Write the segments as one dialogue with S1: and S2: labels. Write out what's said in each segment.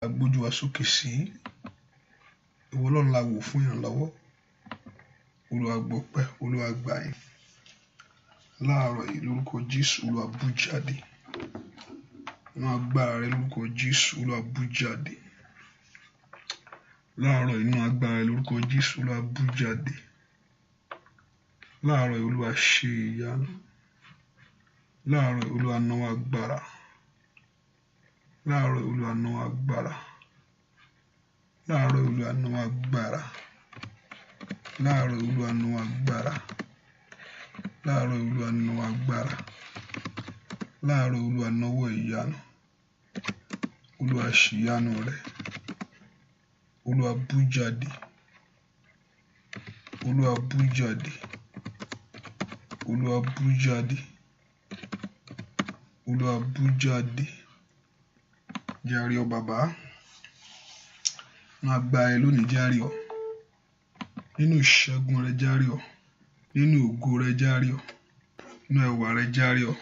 S1: Agbójú wa sókè sí ìwọ Ọlọ́run la wò fún ìrànlọ́wọ́. Olúwa gbọpẹ́, Olúwa gbà yín. Láàárọ̀ yìí lórúkọ Jésù, Olúwa bú jáde. Inú agbára rẹ lórúkọ Jésù, Olúwa bú jáde. Láàárọ̀ inú agbára rẹ lórúkọ Jésù, Olúwa bú jáde. Láàárọ̀ yìí Olúwa ṣe ìyanu. Láàárọ̀ yìí Olúwa nawọ́ agbára. Láàárọ̀ yìí Olúwa nawọ́ agbára. Láàárọ̀ yìí Olúwa nawọ́ agbára. Láàárọ̀ yìí Olúwa nawọ́ agbára. Láàárọ̀ yìí Olúwa nawọ́ agbára. Láàárọ̀ yìí Olúwa nawọ́ ìyanu. Olúwa ṣe ìyanu rẹ̀. Olúwa bú jáde. Olúwa bú jáde. Olúwa bú jáde. Olúwa bú jáde. Jàre ọ bàbá. Nínú agbára rẹ lónìí jàre ọ. Nínú ìṣẹ́gun rẹ jàre ọ. Nínú ògo rẹ jàre ọ. Nínú ẹwà rẹ jàre ọ.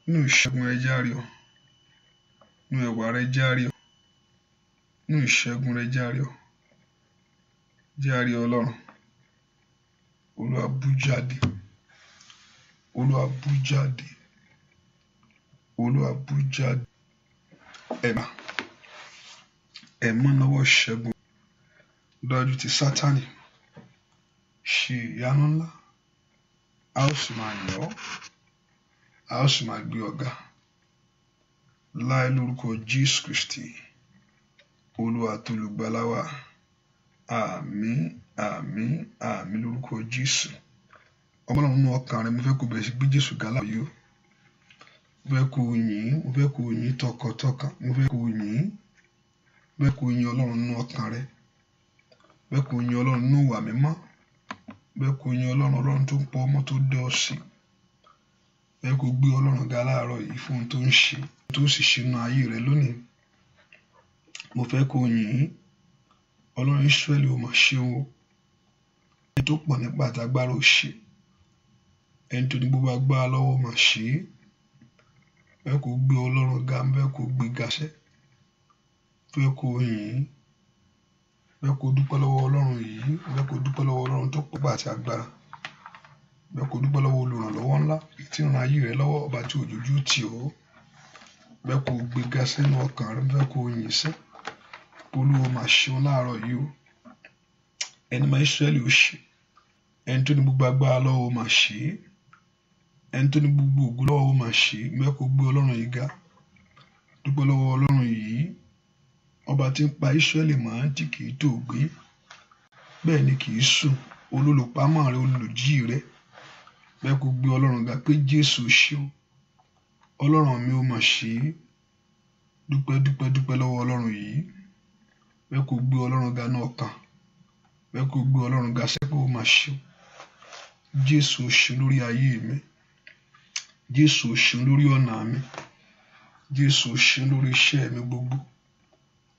S1: Nínú ìṣẹ́gun rẹ jàre ọ. Nínú ẹwà rẹ jàre ọ. Nínú ìṣẹ́gun rẹ jàre ọ. Jàre Ọlọ́run. Olúwa bú jáde. Olúwa bú jáde. Olúwa bú jáde. Ẹ̀mọ́ nawọ́ ìṣẹ́gun dájú ti Sátánì. Ṣe ìyanu ńlá. A ó sì máa yìn ọ́. A ó sì máa gbé ọ ga. Láì lórúkọ Jésù Kristi, Olúwa tó olùgbàlà wa. Àmín, àmín, àmín lórúkọ Jésù. Ọlọ́run nínú ọkàn rẹ, mo fẹ́ kó bẹ̀rẹ̀ sí gbé Jésù ga láàyè o. Mo fẹ́ kó yìn, mo fẹ́ kó yìn tọkàntọkàn, mo fẹ́ kó yìn. Mo fẹ́ kó yìn Ọlọ́run nínú ọkàn rẹ. Mo fẹ́ kó yìn Ọlọ́run nínú ìwà mímọ́. Mo fẹ́ kó yìn Ọlọ́run tó ń pọ̀ ọmọ tó dẹ́ ọ sí. Mo fẹ́ kó gbé Ọlọ́run ga láàárọ̀ yìí fún ohun tó ń ṣe, tó sì ṣe nínú ayé rẹ lónìí. Mo fẹ́ kó yìn Ọlọ́run Ísírẹ́lì ó máa ṣe o. Ẹni tó pọ̀ nípa àtàgbára ó ṣe. Ẹni tó ní gbogbo agbára lọ́wọ́ máa ṣe. Mo fẹ́ kó gbé Ọlọ́run ga, mo fẹ́ kó gbé ga sẹ́. Mo fẹ́ kó yìn. Mo fẹ́ kó dúpẹ́ lọ́wọ́ Ọlọ́run yìí. Mo fẹ́ kó dúpẹ́ lọ́wọ́ Ọlọ́run tó pọ̀ àti agbára. Mo fẹ́ kó dúpẹ́ lọ́wọ́ olùrànlọ́wọ́ ńlá tí ń ran ayé rẹ lọ́wọ́, ọba tí òjòjú tì ọ́. Mo fẹ́ kó gbé ga sínú ọkàn rẹ. Mo fẹ́ kó yìn sẹ́. Olúwa máa ṣeun láàárọ̀ yìí o. Ẹni máa Ísírẹ́lì ó ṣe. Ẹni tó ní gbogbo agbára lọ́wọ́ ó máa ṣe. Ẹni tó ní gbogbo ògo lọ́wọ́ ó máa ṣe. Mo fẹ́ kó gbé Ọlọ́run yìí ga. Dúpẹ́ lọ́wọ́ Ọlọ́run yìí. Ọba tí ń pa Ísírẹ́lì mọ́ tí kì í tòògbé. Bẹ́ẹ̀ ni kì í sùn. Olùpamọ́ rẹ, olùjí rẹ. Mo fẹ́ kó gbé Ọlọ́run ga pé Jésù ṣe o. Ọlọ́run mi ó máa ṣe. Dúpẹ́, dúpẹ́, dúpẹ́ lọ́wọ́ Ọlọ́run yìí. Mo fẹ́ kó gbé Ọlọ́run ga ní ọkàn. Mo fẹ́ kó gbé Ọlọ́run ga sẹ́pẹ́ ó máa ṣe. Jésù ṣe lórí ayé mi. Jésù ṣe lórí ọ̀nà mi. Jésù ṣe lórí iṣẹ́ mi gbogbo.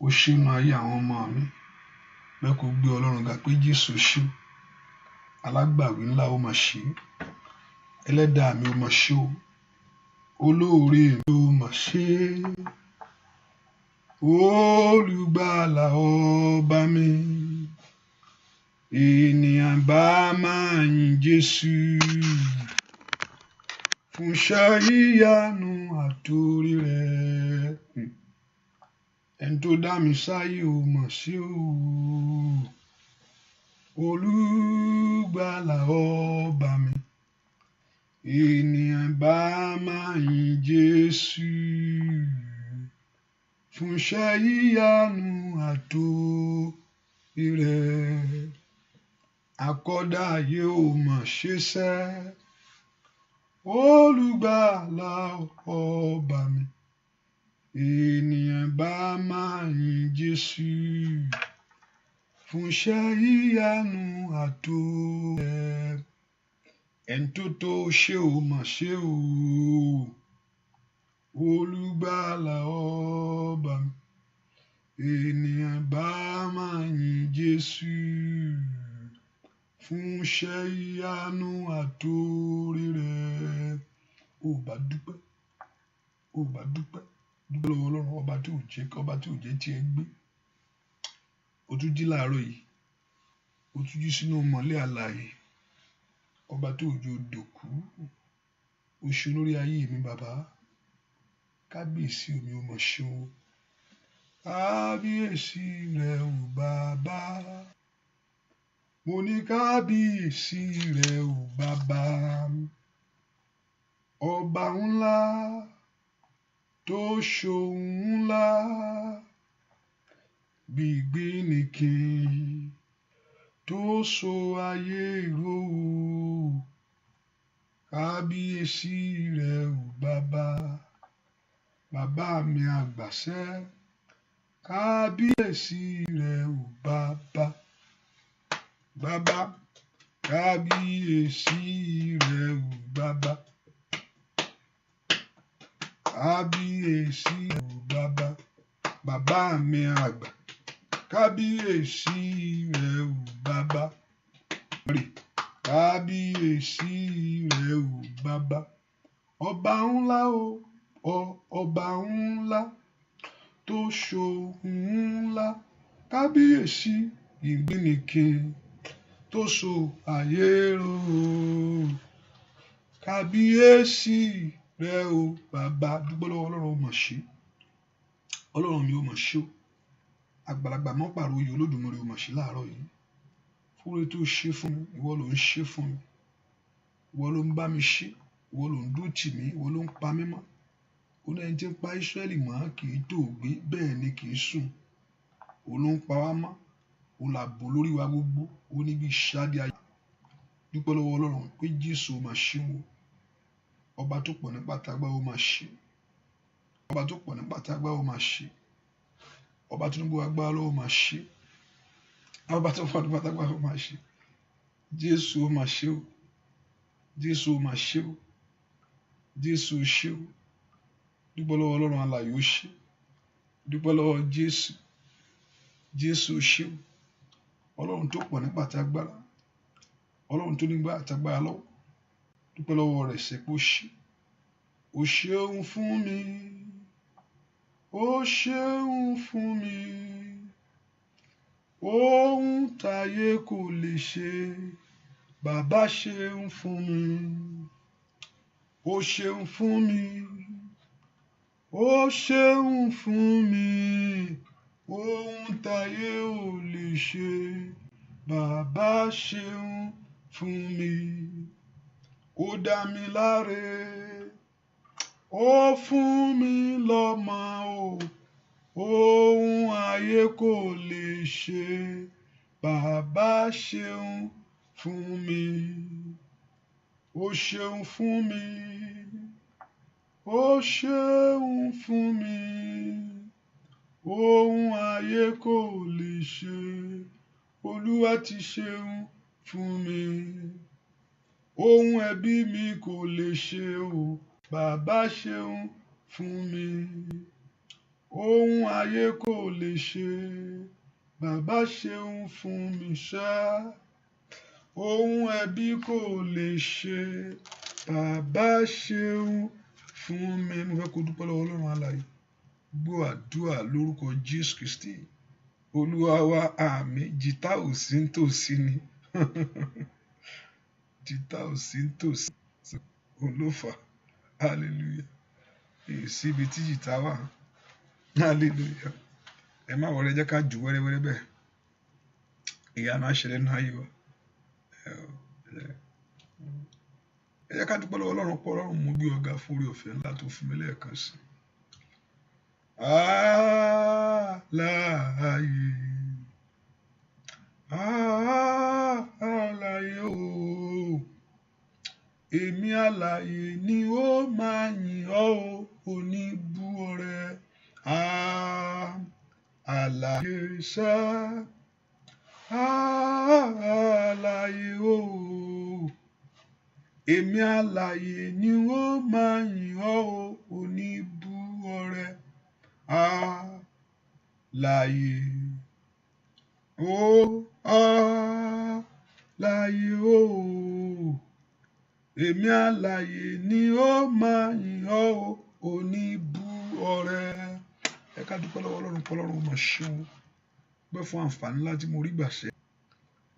S1: Ó ṣe nínú ayé àwọn ọmọ mi. Mo fẹ́ kó gbé Ọlọ́run ga pé Jésù ṣe. Alágbàwí ńlá ó máa ṣe. Ẹlẹ́dàá mi ó máa ṣe o. Olóore mi ó máa ṣe. Olùgbàlà ọba mi. Ènìyàn bá máa yìn Jésù fún iṣẹ́ ìyanu àtòrí rẹ̀. Ẹni tó dá mi sáyé ó máa ṣe o. Olùgbàlà ọba mi. Ènìyàn bá máa yìn Jésù fún iṣẹ́ ìyanu àtòrí rẹ̀. Akọ́dá ayé ó máa ṣe sẹ́. Olùgbàlà ọba mi. Ènìyàn bá máa yìn Jésù fún iṣẹ́ ìyanu àtòrí rẹ̀. Ẹni tó ṣe ó máa ṣe o. Olùgbàlà ọba mi. Ènìyàn bá máa yìn Jésù fún iṣẹ́ ìyanu àtòrí rẹ̀. Ó bá dúpẹ́. Ó bá dúpẹ́. dúpẹ́ lọ́wọ́ Ọlọ́run ọba tí ò jẹ́ tí ẹ gbé. Ó tún jí láàárọ̀ yìí, ó tún jí sínú mọ́lẹ̀ àlàyé, ọba tí ò jẹ́ òdòkú. Ó ṣe lórí ayé mi bàbá, kábíyèsí mi ò mọ̀ ṣe o. Kábíyèsí rẹ ò bàbá, mo ní kábíyèsí rẹ ò bàbá. Ọba ńlá tó ṣohun ńlá, gbígbínìkì tó so ayé ró. Kábíyèsí rẹ ò bàbá, bàbá mi àgbàṣẹ́. Kábíyèsí rẹ ò bàbá, bàbá. Kábíyèsí rẹ ò bàbá, kábíyèsí rẹ ò bàbá, bàbá mi àgbà. Kábíyèsí rẹ ò bàbá, kábíyèsí rẹ ò bàbá. Ọba ńlá o, ọba ńlá tó ṣohun ńlá. Kábíyèsí ìgbínìkì tó so ayé ró. Kábíyèsí rẹ o bàbá. Dúpẹ́ lọ́wọ́ Ọlọ́run ó mọ̀ ṣe. Ọlọ́run mi ó mọ̀ ṣe o. Àgbàlagbà mọ́ pàrọ̀ oyè Olódùmarè ó mọ̀ ṣe láàárọ̀ yìí. Fúre tó ṣe fún mi, ìwọ ló ń ṣe fún mi. Ìwọ ló ń bá mi ṣe, ìwọ ló ń dúró tì mí, ìwọ ló ń pa mí mọ́. Ó ní ẹni tí ń pa Ísírẹ́lì mọ́ kì í tòògbé, bẹ́ẹ̀ ni kì í sùn. Ó ló ń pa wá mọ́, ó làbò lórí wa gbogbo, ó ní bí ṣáde ayé. Dúpẹ́ lọ́wọ́ Ọlọ́run pé Jésù ó máa ṣe wò. Ọba tó pọ̀ nípa tágbára ó máa ṣe. Ọba tó pọ̀ nípa tágbára ó máa ṣe. Ọba tó ní gbogbo agbára ló máa ṣe. Ọba tó pọ̀ nípa tágbára ó máa ṣe. Jésù ó máa ṣe o. Jésù ó máa ṣe o. Jésù ó ṣe o. Dúpẹ́ lọ́wọ́ Ọlọ́run alààyè ó ṣe. Dúpẹ́ lọ́wọ́ Jésù. Jésù ó ṣe o. Ọlọ́run tó pọ̀ nípa tágbára. Ọlọ́run tó nígbà àtàgbára lọ́wọ́. Dúpẹ́ lọ́wọ́ rẹ̀ ṣe pé ó ṣe. Ó ṣeun fún mi. Ó ṣeun fún mi. Ohun táyé kò lè ṣe, bàbá ṣeun fún mi. Ó ṣeun fún mi. Ó ṣeun fún mi. Ohun táyé ò lè ṣe, bàbá ṣeun fún mi. Ó dá mi láre, ó fún mi lọ́mọ o. Ohun ayé kò lè ṣe, bàbá ṣeun fún mi. Ó ṣeun fún mi. Ó ṣeun fún mi. Ohun ayé kò lè ṣe, Olúwa ti ṣeun fún mi. Ohun ẹbí mi kò lè ṣe o, bàbá ṣeun fún mi. Ohun ayé kò lè ṣe, bàbá ṣeun fún mi ṣá. Ohun ẹbí kò lè ṣe, bàbá ṣeun fún mi. Mo fẹ́ kó dúpẹ́ lọ́wọ́ Ọlọ́run alààyè. Gbọ́ àdúrà lórúkọ Jésù Kristi. Olúwa wa àmín. Jìtá ò sí nítòsí ni. Jìtá ò sí nítòsí. Olófà. Hallelujah. Èsì ibi tí jìtá wà. Hallelujah. Ẹ má wọlé, jẹ́ ká jù wẹ́rẹ́wẹ́rẹ́ bẹ́ẹ̀. Ìyanu á ṣẹlẹ̀ nínú ayé wa. Ẹ jẹ́ ká dúpẹ́ lọ́wọ́ Ọlọ́run pọ̀. Ọlọ́run mú bí ọ̀gá fún orí ọ̀fẹ́ ńlá tó fún mi lẹ́ẹ̀kan sí. Alààyè. Alààyè o. Èmi alààyè ni ó máa yìn ọ́ o, oníbú ọrẹ. Alààyè ṣá. Alààyè o. Èmi alààyè ni ó máa yìn ọ́ o, oníbú ọrẹ. Alààyè o. Alààyè o. Èmi alààyè ni ó máa yìn ọ́ o, oníbú lọ́wọ́ rẹ̀. Ẹ ká dúpẹ́ lọ́wọ́ Ọlọ́run pé Ọlọ́run mà ṣe o. Dúpẹ́ fún àǹfààní ńlá tí mo rí gbà ṣe.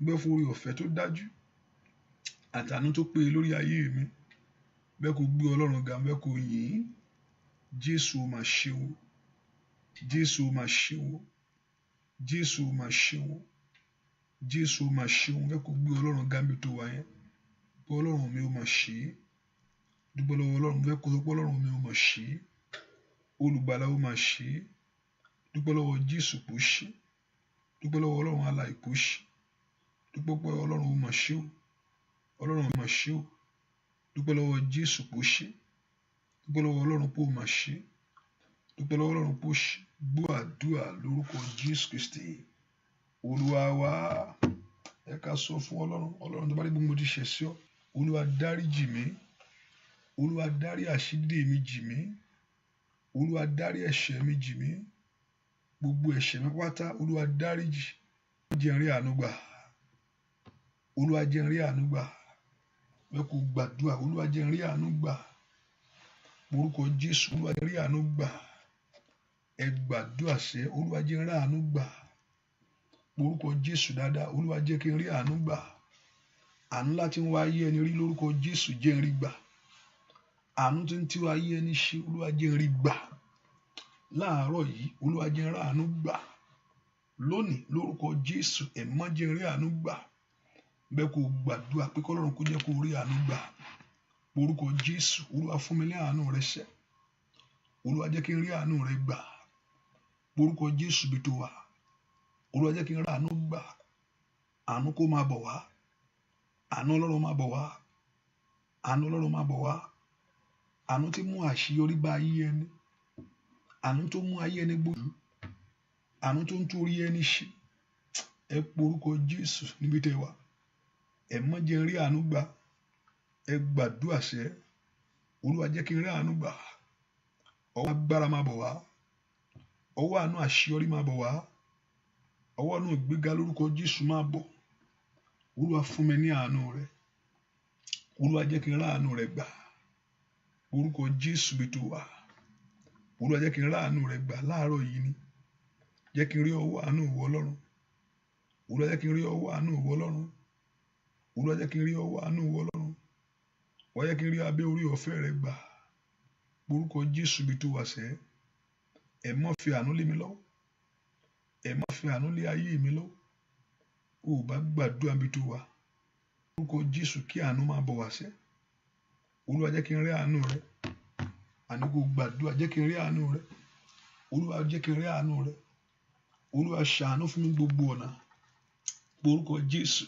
S1: Dúpẹ́ fún oore ọ̀fẹ́ tó dájú àtàánú tó péye lórí ayé mi. Bẹ́ẹ̀ kó gbé Ọlọ́run ga, bẹ́ẹ̀ kó yìn. Jésù mà ṣe o. Jésù mà ṣe o. Jésù mà ṣe o. Jésù mà ṣe o. Bẹ́ẹ̀ kó gbé Ọlọ́run ga níbi tó wà yẹn. Pé Ọlọ́run mi ò mà ṣe. Dúpẹ́ lọ́wọ́ Ọlọ́run, bẹ́ẹ̀ kó sọ pé Ọlọ́run mi ò mà ṣe. Olùgbàlà ò mà ṣe. Dúpẹ́ lọ́wọ́ Jésù kò ṣe. Dúpẹ́ lọ́wọ́ Ọlọ́run alààyè kò ṣe. Dúpẹ́ pé Ọlọ́run ò mà ṣe o. Ọlọ́run ò mà ṣe o. Dúpẹ́ lọ́wọ́ Jésù kò ṣe. Dúpẹ́ lọ́wọ́ Ọlọ́run pé ó mà ṣe. Dúpẹ́ lọ́wọ́ Ọlọ́run pé ó ṣe. Gbọ́ àdúrà lórúkọ Jésù Kristi Olúwa wa. Ẹ ká sọ fún Ọlọ́run tó bá rí bí mo ti ṣẹ̀ sí ọ. Olúwa dáríjì mí. Olúwa dárí àṣírí mi jì mí. Olúwa dárí ẹ̀ṣẹ̀ mi jì mí. Gbogbo ẹ̀ṣẹ̀ mi pátá Olúwa dáríjì. Jẹ́ n rí àánú gbà. Olúwa jẹ́ n rí àánú gbà. Bẹ́ẹ̀ kó gbàdúrà. Olúwa jẹ́ n rí àánú gbà. Orúkọ Jésù. Olúwa jẹ́ n rí àánú gbà. Ẹ gbàdúrà sẹ́. Olúwa jẹ́ n rí àánú gbà. Orúkọ Jésù dáadáa. Olúwa jẹ́ kí n rí àánú gbà. Àánú láti ń wá ayé ẹni rí lórúkọ Jésù jẹ́ n rí gbà. Àánú tí ń tí wá ayé ẹni ṣe Olúwa jẹ́ n rí gbà. Láàárọ̀ yìí Olúwa jẹ́ n rí àánú gbà. Lónìí lórúkọ Jésù ẹ̀mọ́ jẹ́ n rí àánú gbà. Bẹ́ẹ̀ kó gbàdúrà pé kọ́lọ́run kó jẹ́ kó rí àánú gbà. Orúkọ Jésù. Olúwa fún mi ní àánú rẹ ṣẹ. Olúwa jẹ́ kí n rí àánú rẹ gbà. Orúkọ Jésù bí tó wà. Olúwa jẹ́ kí n rí àánú gbà. Àánú kó máa bọ̀ wá. Àánú Ọlọ́run máa bọ̀ wá. Àánú Ọlọ́run máa bọ̀ wá. Àánú tí mú àṣeyọrí bá ayé ẹni. Àánú tó mú ayé ẹni gbòòrò. Àánú tó ń tún orí ẹni ṣe. Ẹ pe orúkọ Jésù níbi tẹ́ wà. Ẹ má jẹ́ n rí àánú gbà. Ẹ gbàdúrà sẹ́. Olúwa jẹ́ kí n rí àánú gbà. Ọwọ́ agbára máa bọ̀ wá. Ọwọ́ àánú àṣeyọrí máa bọ̀ wá. Ọwọ́ àánú ìgbéga lórúkọ Jésù máa bọ̀. Olúwa fún mi ní àánú rẹ. Olúwa jẹ́ kí n rí àánú rẹ gbà. Orúkọ Jésù bí tó wà. Olúwa jẹ́ kí n rí àánú rẹ gbà láàárọ̀ yìí ni. Jẹ́ kí n rí ọwọ́ àánú ìwọ Ọlọ́run. Olúwa jẹ́ kí n rí ọwọ́ àánú ìwọ Ọlọ́run. Olúwa jẹ́ kí n rí ọwọ́ àánú ìwọ Ọlọ́run. Wá jẹ́ kí n rí abẹ́ orí ọ̀fẹ́ rẹ gbà. Orúkọ Jésù bí tó wà sẹ́. Ẹ má fi àánú lé mi lọ́wọ́. Ẹ má fi àánú lé ayé mi lọ́wọ́. O ò bá gbàdúrà bí tó wà. Orúkọ Jésù kí àánú máa bọ̀ wá sẹ́. Olúwa jẹ́ kí n rí àánú rẹ. Àní kó gbàdúrà jẹ́ kí n rí àánú rẹ. Olúwa jẹ́ kí n rí àánú rẹ. Olúwa ṣàánú fún mi gbogbo ọ̀nà. Orúkọ Jésù.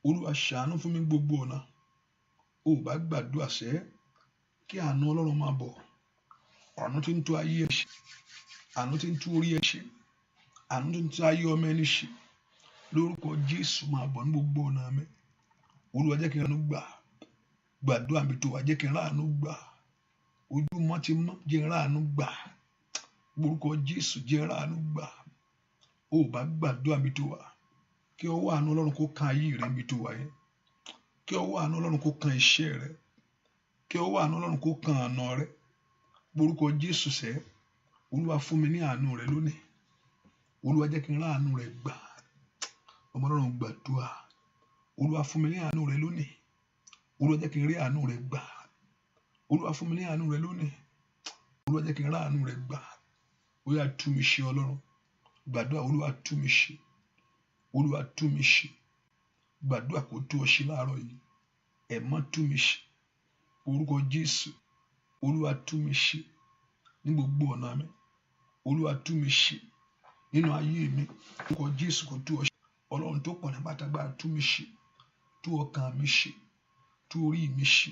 S1: Olúwa ṣàánú fún mi gbogbo ọ̀nà. O ò bá gbàdúrà sẹ́. Kí àánú Ọlọ́run máa bọ̀. Àánú tí ń tú ayé ẹ ṣe. Àánú tí ń tú orí ẹ ṣe. Àánú tí ń tú ayé ọmọ ẹni ṣe. Lórúkọ Jésù máa bọ̀ ní gbogbo ọ̀nà mi. Olúwa jẹ́ kí n rí àánú gbà. Gbàdúrà mi tó wà jẹ́ kí n rí àánú gbà. Ojúmọ́ ti mọ́ jẹ́ n rí àánú gbà. Orúkọ Jésù jẹ́ n rí àánú gbà. O ò bá gbàdúrà mi tó wà. Kí ọwọ́ àánú Ọlọ́run kó kan ayé rẹ mi tó wà yẹn. Kí ọwọ́ àánú Ọlọ́run kó kan iṣẹ́ rẹ. Kí ọwọ́ àánú Ọlọ́run kó kan ọ̀nà rẹ. Orúkọ Jésù sẹ́. Olúwa fún mi ní àánú rẹ lónìí. Olúwa jẹ́ kí n rí àánú rẹ gbà. Ọmọ Ọlọ́run gbàdúrà. Olúwa fún mi ní àánú rẹ lónìí. Olúwa jẹ́ kí n rí àánú rẹ gbà. Olúwa fún mi ní àánú rẹ lónìí. Olúwa jẹ́ kí n rí àánú rẹ gbà. Ó yá tú mi ṣe Ọlọ́run. Gbàdúrà Olúwa tú mi ṣe. Olúwa tú mi ṣe. Gbàdúrà kó tú ọ ṣe láàárọ̀ yìí. Ẹ má tú mi ṣe. Orúkọ Jésù. Olúwa tú mi ṣe. Ní gbogbo ọ̀nà mi. Olúwa tú mi ṣe. Nínú ayé mi. Orúkọ Jésù kó tú ọ ṣe. Ọlọ́run tó pọ̀ ní pátágbára tú mi ṣe. Tú ọkàn mi ṣe. Tú orí mi ṣe.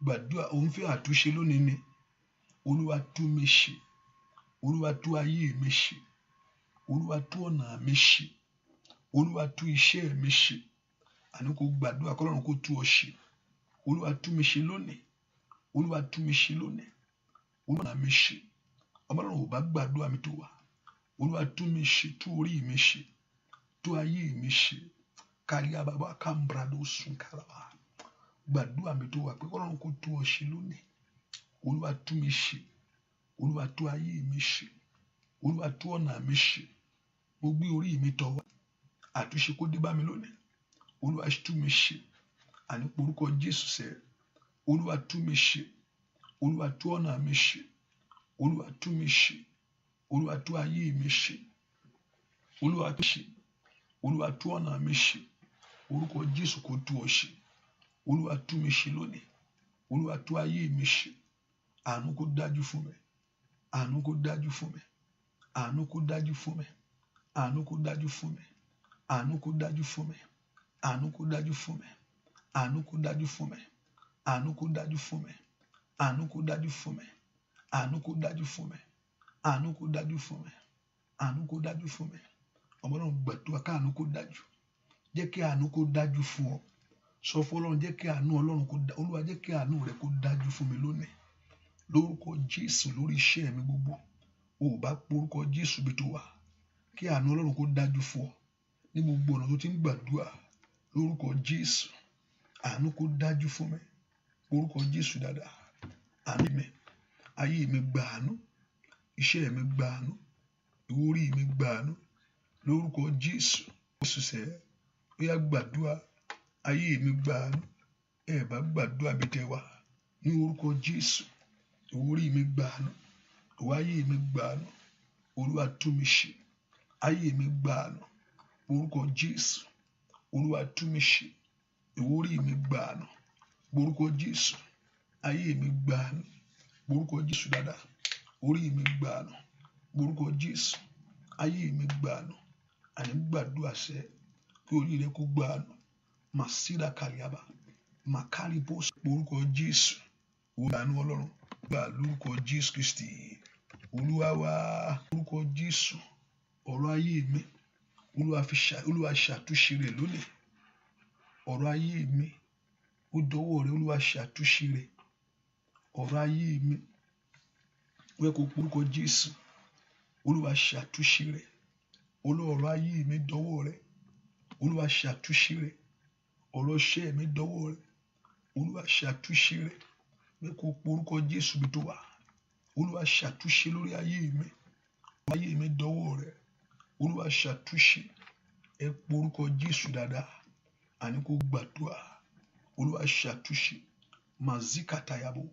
S1: Gbàdúrà òun fẹ́ àtúnṣe lónìí ni. Olúwa tú mi ṣe. Olúwa tú ayé mi ṣe. Olúwa tú ọ̀nà mi ṣe. Olúwa tú iṣẹ́ mi ṣe. Àní kó gbàdúrà kọ́lọ́run kó tú ọ ṣe. Olúwa tú mi ṣe lónìí. Olúwa tú mi ṣe lónìí. Olúwa mi ṣe. Ọmọ Ọlọ́run ò bá gbàdúrà mi tó wà. Olúwa tú mi ṣe. Tú orí mi ṣe. Tú ayé mi ṣe. Káríà bàbá kàmbrado sùn kàràbà. Gbàdúrà mi tó wà pé kọ́lọ́run kó tú ọ ṣe lónìí. Olúwa tú mi ṣe. Olúwa tú ayé mi ṣe. Olúwa tú ọ̀nà mi ṣe. Mo gbé orí mi tọ̀ wá. Àtúnṣe kó dé bá mi lónìí. Olúwa tú mi ṣe. Àní porúkọ Jésù sẹ́. Olúwa tú mi ṣe. Olúwa tú ọ̀nà mi ṣe. Olúwa tú mi ṣe. Olúwa tú ayé mi ṣe. Olúwa tú ṣe. Olúwa tú ọ̀nà mi ṣe. Orúkọ Jésù kó tú ọ ṣe. Olúwa tú mi ṣe lónìí. Olúwa tú ayé mi ṣe. Àánú kó dájú fún mi. Àánú kó dájú fún mi. Àánú kó dájú fún mi. Àánú kó dájú fún mi. Àánú kó dájú fún mi. Àánú kó dájú fún mi. Àánú kó dájú fún mi. Àánú kó dájú fún mi. Àánú kó dájú fún mi. Àánú kó dájú fún mi. Àánú kó dájú fún mi. Àánú kó dájú fún mi. Ọmọ náà gbàdúrà ká àánú kó dájú. Jẹ́ kí àánú kó dájú fún ọ. Sọ fún Ọlọ́run, jẹ́ kí àánú Ọlọ́run kó dájú. Olúwa jẹ́ kí àánú rẹ kó dájú fún mi lónìí. Lórúkọ Jésù lórí iṣẹ́ mi gbogbo. O ò bá porúkọ Jésù bí tó wà. Kí àánú Ọlọ́run kó dájú fún ọ. Ní gbogbo ọ̀nà tó ti ń gbàdúrà. Lórúkọ Jésù. Àánú kó dájú fún mi. Orúkọ Jésù dáadáa. Àánú mi. Ayé mi gba àánú. Iṣẹ́ mi gba àánú. Orí mi gba àánú. Lórúkọ Jésù. Jésù sẹ́. Ó yá gbàdúrà. Ayé mi gba àánú. Ẹ bá gbàdúrà bí tẹ wá. Ní orúkọ Jésù. Orí mi gba àánú. Ayé mi gba àánú. Olúwa tú mi ṣe. Ayé mi gba àánú. Orúkọ Jésù. Olúwa tú mi ṣe. Orí mi gba àánú. Orúkọ Jésù. Ayé mi gba àánú. Orúkọ Jésù dáadáa. Orí mi gba àánú. Orúkọ Jésù. Ayé mi gba àánú. Àní gbàdúrà sẹ́. Kí orí rẹ kó gba àánú. Màsídà kàríàbà. Màkàrí bó sọ. Orúkọ Jésù. Ó gba àánú Ọlọ́run. Gbà lórúkọ Jésù Kristi. Olúwa wá. Orúkọ Jésù. Ọ̀rọ̀ ayé mi. Olúwa ṣàtúnṣe rẹ̀ lónìí. Ọ̀rọ̀ ayé mi. Ó dọwọ́ rẹ̀. Olúwa ṣàtúnṣe rẹ̀. Ọ̀rọ̀ ayé mi. Ó yẹ kó porúkọ Jésù. Olúwa ṣàtúnṣe rẹ̀. Ọ̀rọ̀ ayé mi dọwọ́ rẹ̀. Olúwa ṣàtúnṣe rẹ̀. Ọ̀rọ̀ iṣẹ́ mi dọwọ́ rẹ̀. Olúwa ṣàtúnṣe rẹ̀. Ó yẹ kó porúkọ Jésù bí tó wà. Olúwa ṣàtúnṣe lórí ayé mi. Ayé mi dọwọ́ rẹ̀. Olúwa ṣàtúnṣe. Ẹ porúkọ Jésù dáadáa. Àní kó gbàdúrà. Olúwa ṣàtúnṣe. Mazikatayabo.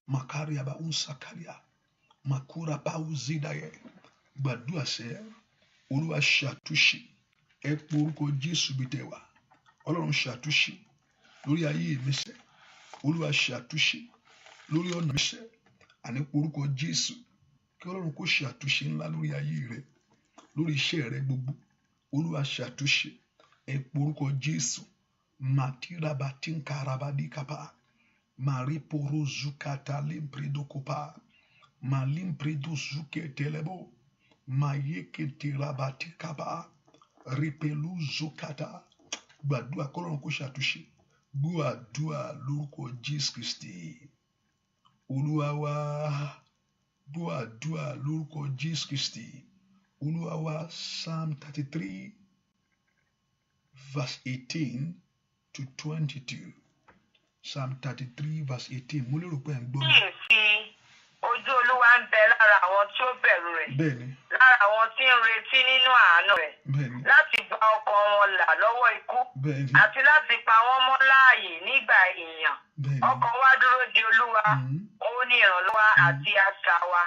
S1: Makariaba unsakaria. Makura pauzidaye. Gbàdúrà sẹ́. Olúwa ṣàtúnṣe. Ẹ porúkọ Jésù bí tẹ wá. Ọlọ́run ṣàtúnṣe lórí ayé mi sẹ́. Olúwa ṣàtúnṣe lórí ọ̀nà mi sẹ́. Àní porúkọ Jésù. Kí Ọlọ́run kó ṣàtúnṣe ńlá lórí ayé rẹ. Lórí iṣẹ́ rẹ gbogbo. Olúwa ṣàtúnṣe. Ẹ porúkọ Jésù. Matirabatinkarabadikapa. Maripuruzukata limpredokopa. Malimpredozuketelebo. Mayeketirabatikapa. Ripeluzukata. Gbàdúrà k'Ọlọ́run kó ṣàtúnṣe. Gbọ́ àdúrà lórúkọ Jésù Kristi. Olúwa wá. Gbọ́ àdúrà lórúkọ Jésù Kristi. Olúwa wá. Psalm 33 verse 18 to 22. Psalm 33 verse 18. Mo lérò pé ẹ̀ ń gbọ́ mi.
S2: Ojú Olúwa ń bẹ lára àwọn tí ó bẹ̀rù rẹ̀.
S1: Bẹ́ẹ̀ni.
S2: Lára àwọn tí ń retí nínú àánú rẹ̀.
S1: Bẹ́ẹ̀ni.
S2: Láti gba ọkàn wọn là lọ́wọ́ ikú.
S1: Bẹ́ẹ̀ni.
S2: Àti láti pa wọ́n mọ́ láàyè nígbà ìyàn.
S1: Bẹ́ẹ̀ni.
S2: Ọkàn wa dúró de Olúwa. Òun ni ìrànlọ́wọ́ àti asà wa.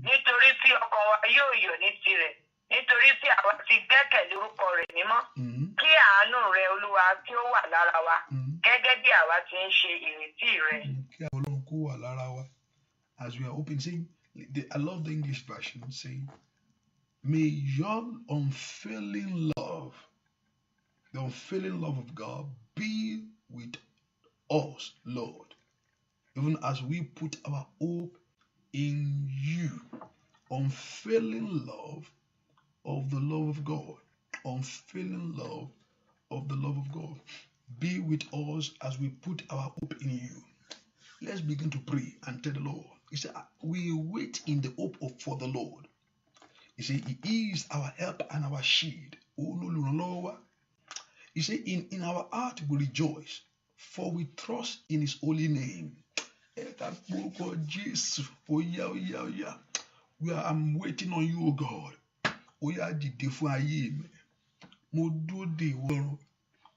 S2: Nítorí tí ọkàn wa yóò yọ̀ ní tirẹ̀. Nítorí tí àwa ti gbẹ́kẹ̀lé orúkọ rẹ̀ mímọ́. Kí àánú rẹ̀ Olúwa kí ó wà lára wa. Gẹ́gẹ́ bí àwa ti ń ṣe ìrètí rẹ̀.
S1: Kí àwọn Ọlọ́run kó wà lára wa. As we are open, saying, I love the English version, saying, may your unfailing love, the unfailing love of God, be with us, Lord, even as we put our hope in you. Unfailing love of the love of God, unfailing love of the love of God, be with us as we put our hope in you. Let's begin to pray and tell the Lord. He said, we wait in the hope for the Lord. He said, He is our help and our shield. He said, in our heart we rejoice, for we trust in His holy name. I'm waiting on you, O God. Ó yá dìde fún ayé mi. Mo dúró dè ìwọ Ọlọ́run.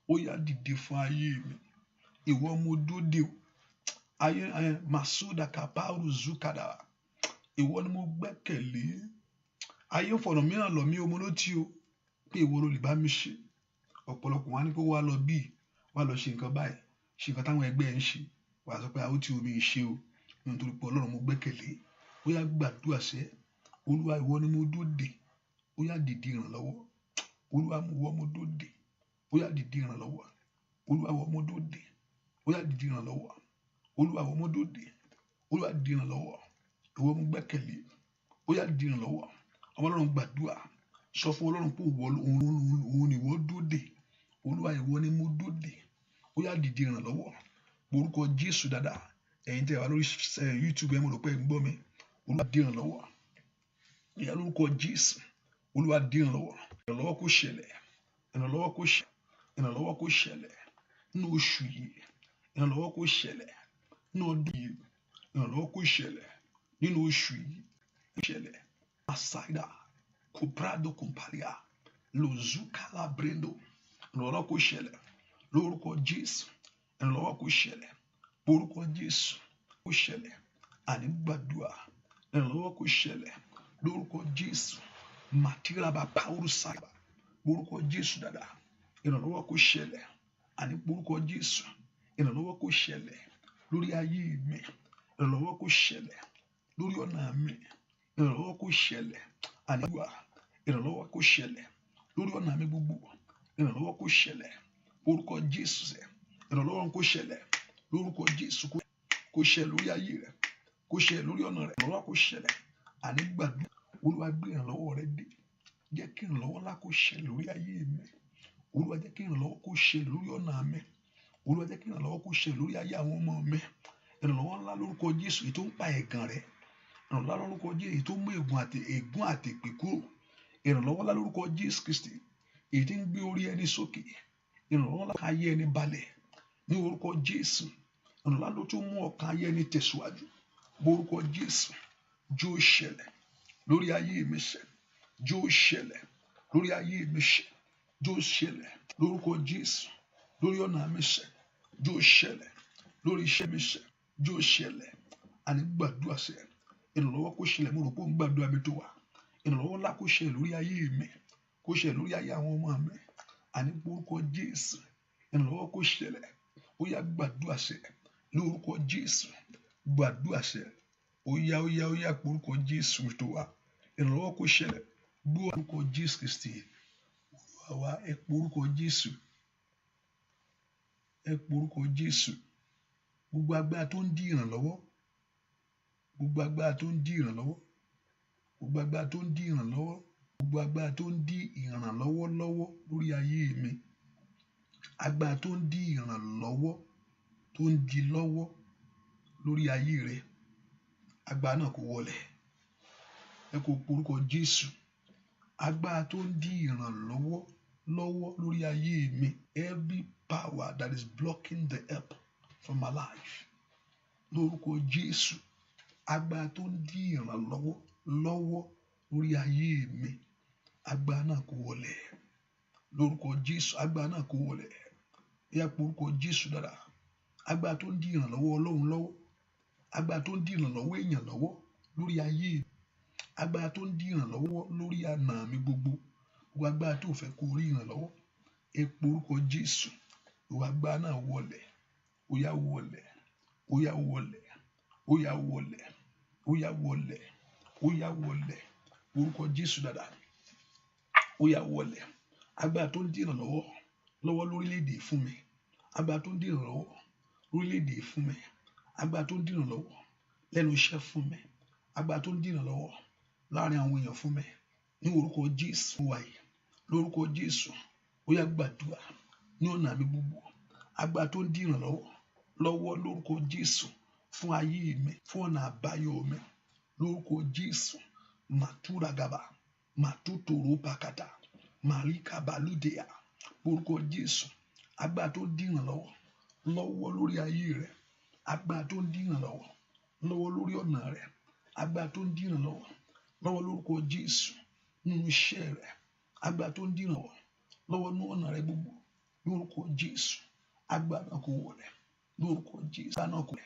S1: Ó yá dìde fún ayé mi. Ìwọ mo dúró dè o. Ayé Masuda Kaparu Zukada. Ìwọ ni mo gbẹ́kẹ̀lé. Ayé fọ̀nà mìíràn lọ̀ mí o, mo ló tí o. Pé ìwọ ló lè bá mi ṣe. Ọ̀pọ̀lọpọ̀ wá ní pé wá lọ bí, wá lọ ṣe nǹkan báyìí. Ṣe nǹkan táwọn ẹgbẹ́ ẹ̀ ń ṣe. Wà á sọ pé àwọn tí omi ṣe o. Nítorí pé Ọlọ́run mo gbẹ́kẹ̀lé. Ó yá gbàdúrà sẹ́. Olúwa ìwọ ni mo dúró dè. Ó yá dìde ìrànlọ́wọ́. Olúwa ìwọ mo dúró dè. Ó yá dìde ìrànlọ́wọ́. Olúwa ìwọ mo dúró dè. Ó yá dìde ìrànlọ́wọ́. Olúwa ìwọ mo dúró dè. Olúwa dìde ìrànlọ́wọ́. Ìwọ mo gbẹ́kẹ̀lé. Ó yá dìde ìrànlọ́wọ́. Ọmọ Ọlọ́run gbàdúrà. Sọ fún Ọlọ́run pé òun ni ìwọ dúró dè. Olúwa ìwọ ni mo dúró dè. Ó yá dìde ìrànlọ́wọ́. Orúkọ Jésù dáadáa. Ẹ̀yin tẹ́ wà lórí YouTube ẹ mo rò pé ẹ ń gbọ́ mi. Olúwa dìde ìrànlọ́wọ́. Ìyá lórúkọ Jésù. Olúwa dìde ìrànlọ́wọ́. Ìrànlọ́wọ́ kó ṣẹlẹ̀. Ìrànlọ́wọ́ kó ṣẹlẹ̀. Ìrànlọ́wọ́ kó ṣẹlẹ̀. Nínú oṣù yìí. Ìrànlọ́wọ́ kó ṣẹlẹ̀. Nínú ọdún yìí. Ìrànlọ́wọ́ kó ṣẹlẹ̀. Nínú oṣù yìí. Ṣẹlẹ̀. Asaida. Koprado Kompalia. Lozukala Brendo. Ìrànlọ́wọ́ kó ṣẹlẹ̀. Lórúkọ Jésù. Ìrànlọ́wọ́ kó ṣẹlẹ̀. Orúkọ Jésù kó ṣẹlẹ̀. Àní gbàdúrà. Ìrànlọ́wọ́ kó ṣẹlẹ̀. Lórúkọ Jésù. Matiraba Paulu Saiba. Orúkọ Jésù dáadáa. Ìrànlọ́wọ́ kó ṣẹlẹ̀. Àní orúkọ Jésù. Ìrànlọ́wọ́ kó ṣẹlẹ̀. Lórí ayé mi. Ìrànlọ́wọ́ kó ṣẹlẹ̀. Lórí ọ̀nà mi. Ìrànlọ́wọ́ kó ṣẹlẹ̀. Àní wà. Ìrànlọ́wọ́ kó ṣẹlẹ̀. Lórí ọ̀nà mi gbogbo. Ìrànlọ́wọ́ kó ṣẹlẹ̀. Orúkọ Jésù sẹ́. Ìrànlọ́wọ́ kó ṣẹlẹ̀. Lórúkọ Jésù kó ṣẹlẹ̀ lórí ayé rẹ̀. Kó ṣẹlẹ̀ lórí ọ̀nà rẹ̀. Ìrànlọ́wọ́ kó ṣẹlẹ̀. Àní gbàdúrà. Olúwa gbé ìrànlọ́wọ́ rẹ dé. Jẹ́ kí ìrànlọ́wọ́ ńlá kó ṣẹlẹ̀ lórí ayé mi. Olúwa jẹ́ kí ìrànlọ́wọ́ kó ṣẹlẹ̀ lórí ọ̀nà mi. Olúwa jẹ́ kí ìrànlọ́wọ́ kó ṣẹlẹ̀ lórí ayé àwọn ọmọ mi. Ìrànlọ́wọ́ ńlá lórúkọ Jésù èyí tó ń pa ẹ̀gàn rẹ̀. Ìrànlọ́wọ́ ńlá lórúkọ Jésù èyí tó mú ègún àti èpè kúrò. Ìrànlọ́wọ́ ńlá lórúkọ Jésù Kristi èyí tí ń gbé orí ẹni sókè. Ìrànlọ́wọ́ ńlá ayé ẹni balẹ̀ ní orúkọ Jésù. Ìrànlọ́wọ́ ló tún mú ọkàn ayé ẹni tẹ̀síwájú. Orúkọ Jésù jó ṣẹlẹ̀ lórí ayé mi ṣẹ. Jó ṣẹlẹ̀ lórí ayé mi ṣẹ. Jó ṣẹlẹ̀ lórúkọ Jésù lórí ọ̀nà mi ṣẹ. Jó ṣẹlẹ̀ lórí iṣẹ́ mi ṣẹ. Jó ṣẹlẹ̀. Àní gbàdúrà sẹ. Ìrànlọ́wọ́ kó ṣẹlẹ̀. Mo rò pé ó ń gbàdúrà mi tó wà. Ìrànlọ́wọ́ ńlá kó ṣẹlẹ̀ lórí ayé mi. Kó ṣẹlẹ̀ lórí ayé àwọn ọmọ mi. Àní orúkọ Jésù. Ìrànlọ́wọ́ kó ṣẹlẹ̀. Ó yá gbàdúrà sẹ. Lórúkọ Jésù. Gbàdúrà sẹ. Ó yá orúkọ Jésù tó wà. Ìrànlọ́wọ́ kó ṣẹlẹ̀. Gbọ́ orúkọ Jésù Kristi. Olúwa wa ẹ pé orúkọ Jésù. Ẹ pé orúkọ Jésù. Gbogbo agbára tó ń dí ìrànlọ́wọ́. Gbogbo agbára tó ń dí ìrànlọ́wọ́. Gbogbo agbára tó ń dí ìrànlọ́wọ́. Gbogbo agbára tó ń dí ìrànlọ́wọ́ lọ́wọ́ lórí ayé mi. Agbára tó ń dí ìrànlọ́wọ́ tó ń di lọ́wọ́ lórí ayé rẹ. Agbára náà kó wọlé. Ẹ kó orúkọ Jésù. Agbára tó ń dí ìrànlọ́wọ́ lọ́wọ́ lórí ayé mi. Every power that is blocking the help from my life. Lórúkọ Jésù. Agbára tó ń dí ìrànlọ́wọ́ lọ́wọ́ lórí ayé mi. Agbára náà kó wọlé. Lórúkọ Jésù. Agbára náà kó wọlé. Ẹ pé orúkọ Jésù dára. Agbára tó ń dí ìrànlọ́wọ́ Ọlọ́run lọ́wọ́. Agbára tó ń dí ìrànlọ́wọ́ èèyàn lọ́wọ́ lórí ayé mi. Agbára tó ń dí ìrànlọ́wọ́ lórí àná mi gbogbo. Gbogbo agbára tó fẹ́ kó rí ìrànlọ́wọ́. Ẹ pé orúkọ Jésù. Gbogbo agbára náà wọlé. Ó yá wọlé. Ó yá wọlé. Ó yá wọlé. Ó yá wọlé. Ó yá wọlé. Orúkọ Jésù dáadáa. Ó yá wọlé. Agbára tó ń dí ìrànlọ́wọ́ lọ́wọ́ lórílẹ̀-èdè fún mi. Agbára tó ń dí ìrànlọ́wọ́ lórílẹ̀-èdè fún mi. Agbára tó ń dí ìrànlọ́wọ́ lẹ́nu iṣẹ́ fún mi. Agbára tó ń dí ìrànlọ́wọ́ láàrin àwọn èèyàn fún mi. Ní orúkọ Jésù wáyé. Lórúkọ Jésù. Ó yá gbàdúrà ní ọ̀nà mi gbogbo. Agbára tó ń dí ìrànlọ́wọ́ lọ́wọ́ lórúkọ Jésù fún ayé mi, fún ọ̀nà àbáyọ mi. Lórúkọ Jésù. Matura gaba. Matutoro pakata. Marika baludea. Lórúkọ Jésù. Agbára tó ń dí ìrànlọ́wọ́ lọ́wọ́ lórí ayé rẹ̀. Agbára tó ń dí ìrànlọ́wọ́ lọ́wọ́ lórí ọ̀nà rẹ̀. Agbára tó ń dí ìrànlọ́wọ́ lọ́wọ́ lórúkọ Jésù nínú iṣẹ́ rẹ̀ agbára tó ń dínà wọ̀ lọ́wọ́ ní ọ̀nà rẹ̀ gbogbo lórúkọ Jésù agbára náà kò wọlé lórúkọ Jésù agbára náà kò wọlé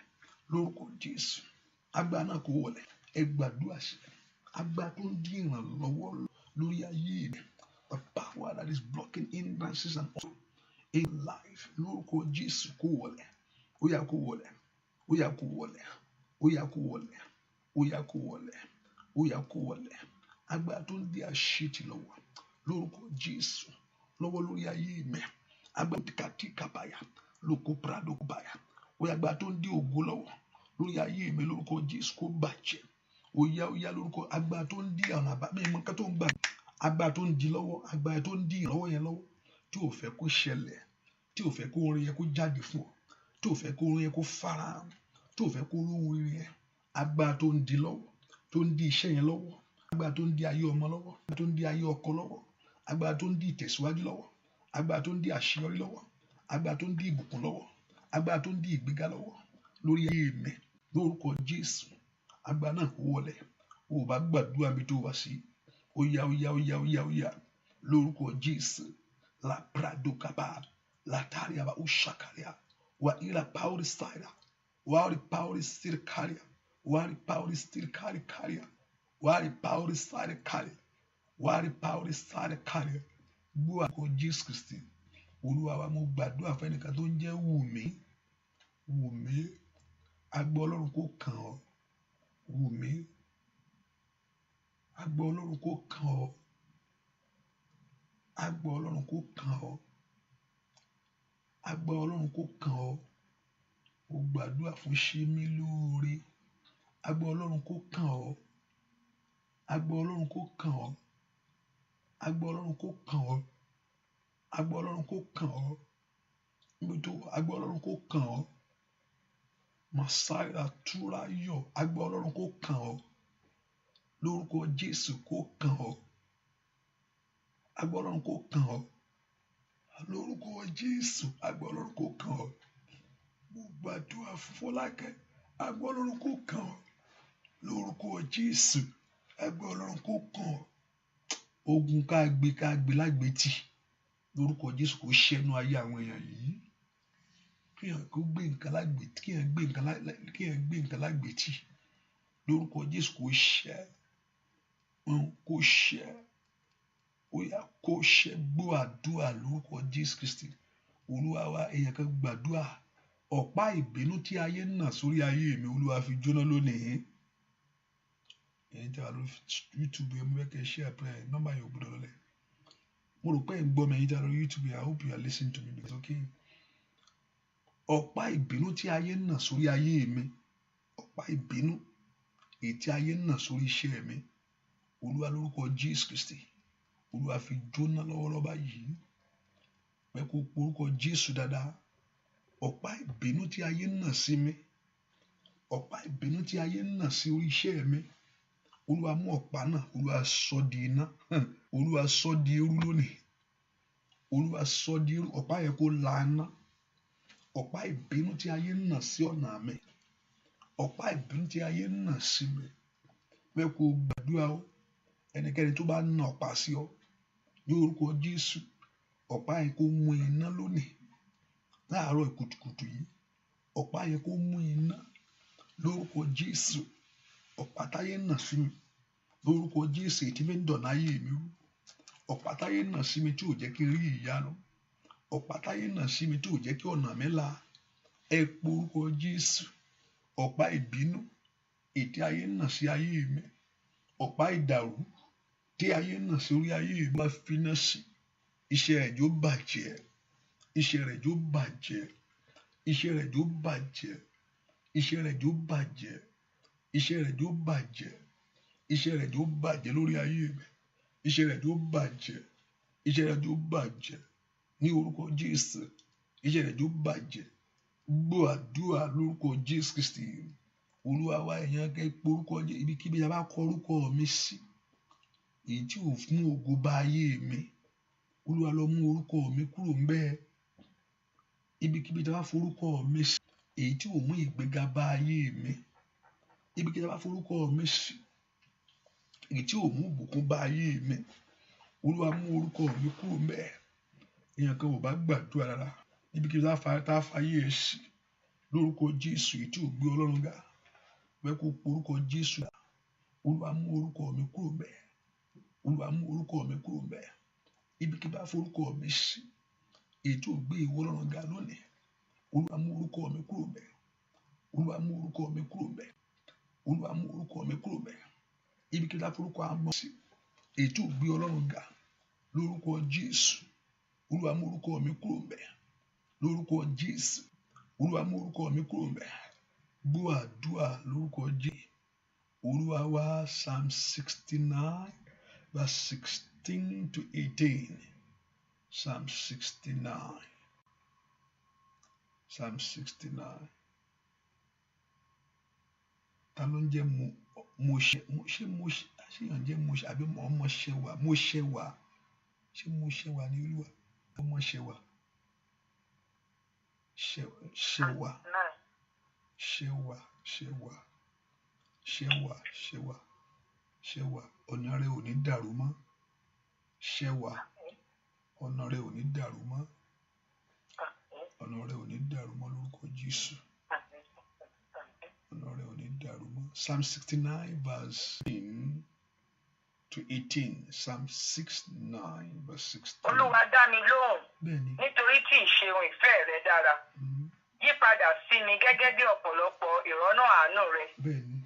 S1: lórúkọ Jésù agbára náà kò wọlé ẹ gbàdúrà sí agbára tó ń dínà lọ́wọ́ lórí ayé rẹ̀ the power that is blocking hindrances and also in life lórúkọ Jésù kò wọlé ó yá kó wọlé ó yá kó wọlé ó yá kó wọlé ó yá kó wọlé ó yá kó wọlé agbára tó ń dí àṣetì lọ́wọ́ lórúkọ Jésù lọ́wọ́ lórí ayé mi agbára kàtí kàbáyà lóko prado báyà ó yá agbára tó ń dí ògo lọ́wọ́ lórí ayé mi lórúkọ Jésù kó bàjẹ́ ó yá lórúkọ agbára tó ń dí ọ̀nà àbámẹ́ ìmọ̀ nǹkan tó ń gbà agbára tó ń dí lọ́wọ́ agbára tó ń dí ìrànwọ́ yẹn lọ́wọ́ tí ò fẹ́ kó ṣẹlẹ̀ tí ò fẹ́ kó orin yẹn kó jáde fún ọ tí ò fẹ́ kó orin yẹn kó farahàn tí ò fẹ́ kó orin yẹn agbára tó ń dí lọ́wọ́ tó ń dí iṣẹ́ yẹn lọ́wọ́ agbára tó ń dí ayé ọmọ lọ́wọ́ agbára tó ń dí ayé ọkọ lọ́wọ́ agbára tó ń dí ìtẹ̀síwájú lọ́wọ́ agbára tó ń dí àṣeyọrí lọ́wọ́ agbára tó ń dí ìbùkún lọ́wọ́ agbára tó ń dí ìgbéga lọ́wọ́ lórí ayé mi lórúkọ Jésù agbára náà kó wọlé o bá gbàdúrà mi tó wá sí ó yá lórúkọ Jésù la prado kaba la taria ba ushakaria wa ila power style wa ri power still carry wa ri power still carry wa ri power style carry wa ri power style carry gbọ́ àkọ Jésù Kristi Olúwa wa mo gbàdúrà fún ẹnìkan tó ń jẹ́ Wùmí agbọ́ Ọlọ́run kó kàn ọ́ Wùmí agbọ́ Ọlọ́run kó kàn ọ́ agbọ́ Ọlọ́run kó kàn ọ́ agbọ́ Ọlọ́run kó kàn ọ́ ó gbàdúrà fún ṣe mí lóore agbọ́ Ọlọ́run kó kàn ọ́ agbọ́ Ọlọ́run kó kàn ọ́ agbọ́ Ọlọ́run kó kàn ọ́ agbọ́ Ọlọ́run kó kàn ọ́ níbi tó agbọ́ Ọlọ́run kó kàn ọ́ Màsáìrà túra yọ agbọ́ Ọlọ́run kó kàn ọ́ lórúkọ Jésù kó kàn ọ́ agbọ́ Ọlọ́run kó kàn ọ́ lórúkọ Jésù agbọ́ Ọlọ́run kó kàn ọ́ mo gbàdúrà fún Fọlákẹ́ agbọ́ Ọlọ́run kó kàn ọ́ lórúkọ Jésù agbọ́ Ọlọ́run kó kàn ọ́ ogun ká gbé lágbètì lórúkọ Jésù kó ṣẹ́nu ayé àwọn èèyàn yìí kíyàn gbé nǹkan lágbètì lórúkọ Jésù kó ṣẹ́ ó yá kó ṣẹ́ gbọ́ àdúrà lórúkọ Jésù Kristi Olúwa wa èèyàn kan gbàdúrà ọ̀pá ìbínú tí ayé nà sórí ayé mi Olúwa fi jóná lónìí ẹ̀yin tí a lọ YouTube ẹ̀ mú bẹ́ẹ̀ ṣe àpẹẹrẹ nọ́mbà yẹn ò gbọdọ̀ lọ́lẹ̀ mo rò pé ẹ̀ ń gbọ́ mi ẹ̀yin tí a lọ YouTube I hope you are listening to me because okay ọ̀pá ìbínú tí ayé nà sórí ayé mi ọ̀pá ìbínú èyí tí ayé nà sórí iṣẹ́ mi Olúwa lórúkọ Jésù Kristi Olúwa fi jóná lọ́wọ́lọ́wọ́ báyìí pẹ́ kó porúkọ Jésù dáadáa ọ̀pá ìbínú tí ayé nà sí mi ọ̀pá ìbínú tí ayé nà sí orí iṣẹ́ mi Olúwa mú ọ̀pá náà Olúwa sọ di iná Olúwa sọ di eérú lónìí Olúwa sọ di eérú ọ̀pá yẹn kó lànà ọ̀pá ìbínú tí ayé nà sí ọ̀nà mi ọ̀pá ìbínú tí ayé nà sí mi pẹ́ kó gbàdúrà o ẹnikẹ́ni tó bá nà ọ̀pá sí ọ ní orúkọ Jésù ọ̀pá yẹn kó mú iná lónìí láàárọ̀ kùtùkùtù yìí ọ̀pá yẹn kó mú iná lórúkọ Jésù ọ̀pá táyé nà sí mi lórúkọ Jésù ètí mi ń dọ̀nà ayé mi rú ọ̀pá táyé nà sí mi tí ò jẹ́ kí n rí ìyanu ọ̀pá táyé nà sí mi tí ò jẹ́ kí ọ̀nà mi là ẹ porúkọ Jésù ọ̀pá ìbínú ètí ayé nà sí ayé mi ọ̀pá ìdàrú tí ayé nà sí orí ayé mi bá finá sí iṣẹ́ rẹ̀ jó bàjẹ́ iṣẹ́ rẹ̀ jó bàjẹ́ iṣẹ́ rẹ̀ jó bàjẹ́ iṣẹ́ rẹ̀ jó bàjẹ́ iṣẹ́ rẹ̀ jó bàjẹ́ iṣẹ́ rẹ̀ jó bàjẹ́ lórí ayé mi iṣẹ́ rẹ̀ jó bàjẹ́ iṣẹ́ rẹ̀ jó bàjẹ́ ní orúkọ Jésù iṣẹ́ rẹ̀ jó bàjẹ́ gbọ́ àdúrà lórúkọ Jésù Kristi Olúwa wa èèyàn kẹ́ porúkọ ibikíbi tí a bá kọ orúkọ mi sí èyí tí ò fún ògo bá ayé mi Olúwa lọ mú orúkọ mi kúrò ńbẹ̀ ibikíbi tí a bá forúkọ mi sí èyí tí ò mú ìgbéga bá ayé mi ibikíbi tí a bá forúkọ mi sí èyí tí ò mú ìbùkún bá ayé mi, Olúwa mú orúkọ mi kúrò ńbẹ̀. Èèyàn kan ò bá gbàdúrà rárá níbikíbi tá a fàyè ẹ̀ sí lórúkọ Jésù, èyí tí ò gbé Ọlọ́run ga, bẹ́ẹ̀ kó porúkọ Jésù. Olúwa mú orúkọ mi kúrò ńbẹ̀. Olúwa mú orúkọ mi kúrò ńbẹ̀. Ibikíbi bá forúkọ mi sí èyí tí ò gbé ìwọ Ọlọ́run ga lónìí, Olúwa mú orúkọ mi kúrò ńbẹ̀. Olúwa mú orúkọ mi kúrò ńbẹ̀. Olúwa mú orúkọ mi kúrò ńbẹ̀. Ibikíbi bá forúkọ àmọ́ sí èyí tí ò gbé Ọlọ́run ga lórúkọ Jésù, Olúwa mú orúkọ mi kúrò ńbẹ̀. Lórúkọ Jésù, Olúwa mú orúkọ mi kúrò ńbẹ̀. Gbọ́ àdúrà lórúkọ Jésù. Olúwa wá. Psalm 69 verse 16 to 18. Psalm 69. Psalm 69. Ta ló ń jẹ́ ṣéyàn jẹ́ Móṣè àbí ọmọ Ṣẹ́wà? Móṣẹ́wà. Ṣé Móṣẹ́wà ní Olúwa? Ọmọ Ṣẹ́wà. Ṣẹ́wà. Ṣẹ́wà. Ṣẹ́wà. Ṣẹ́wà. Ṣẹ́wà. Ṣẹ́wà. Ọ̀nà rẹ ò ní dàrú mọ́. Ṣẹ́wà. Ọ̀nà rẹ ò ní dàrú mọ́. Ọ̀nà rẹ ò ní dàrú mọ́ lórúkọ Jésù. Ọ̀nà rẹ ò ní dàrú mọ́. Psalm 69 verse 16 to 18. Psalm 69 verse 16. Olúwa
S2: dá mi lóhùn nítorí tí ìṣeun ìfẹ́ rẹ dára. Yípadà sí mi gẹ́gẹ́ bí ọ̀pọ̀lọpọ̀ ìrọ́nà àánú rẹ.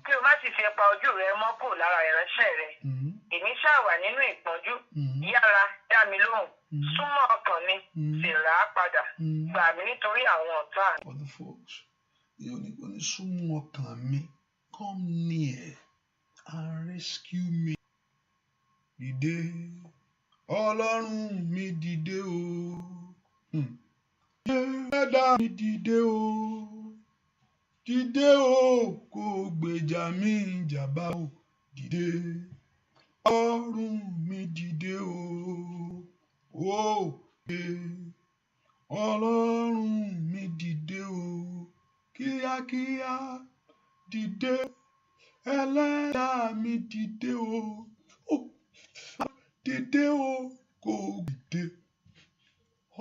S2: Kí o má sì fi pa ojú rẹ mọ́ kúrò lára ìránṣẹ́ rẹ. Èmi ṣáà wà nínú ìpọ́njú. Yára dá mi lóhùn. Súnmọ́ ọkàn mi, sì rà á padà. Gbà mí nítorí àwọn ọ̀tá mi.
S1: For the folks, ní súnmọ́ ọkàn mi, come near and rescue me. Dìde, Ọlọ́run mi dìde o. Ẹ̀dá mi dìde o. Dìde o, kó gbèjà mi jàbá o. Dìde, Ọlọ́run mi dìde o. Ọlọ́run mi dìde o. Kíákíá dìde, Ẹlẹ́dà mi dìde o. Dìde o, kó dìde,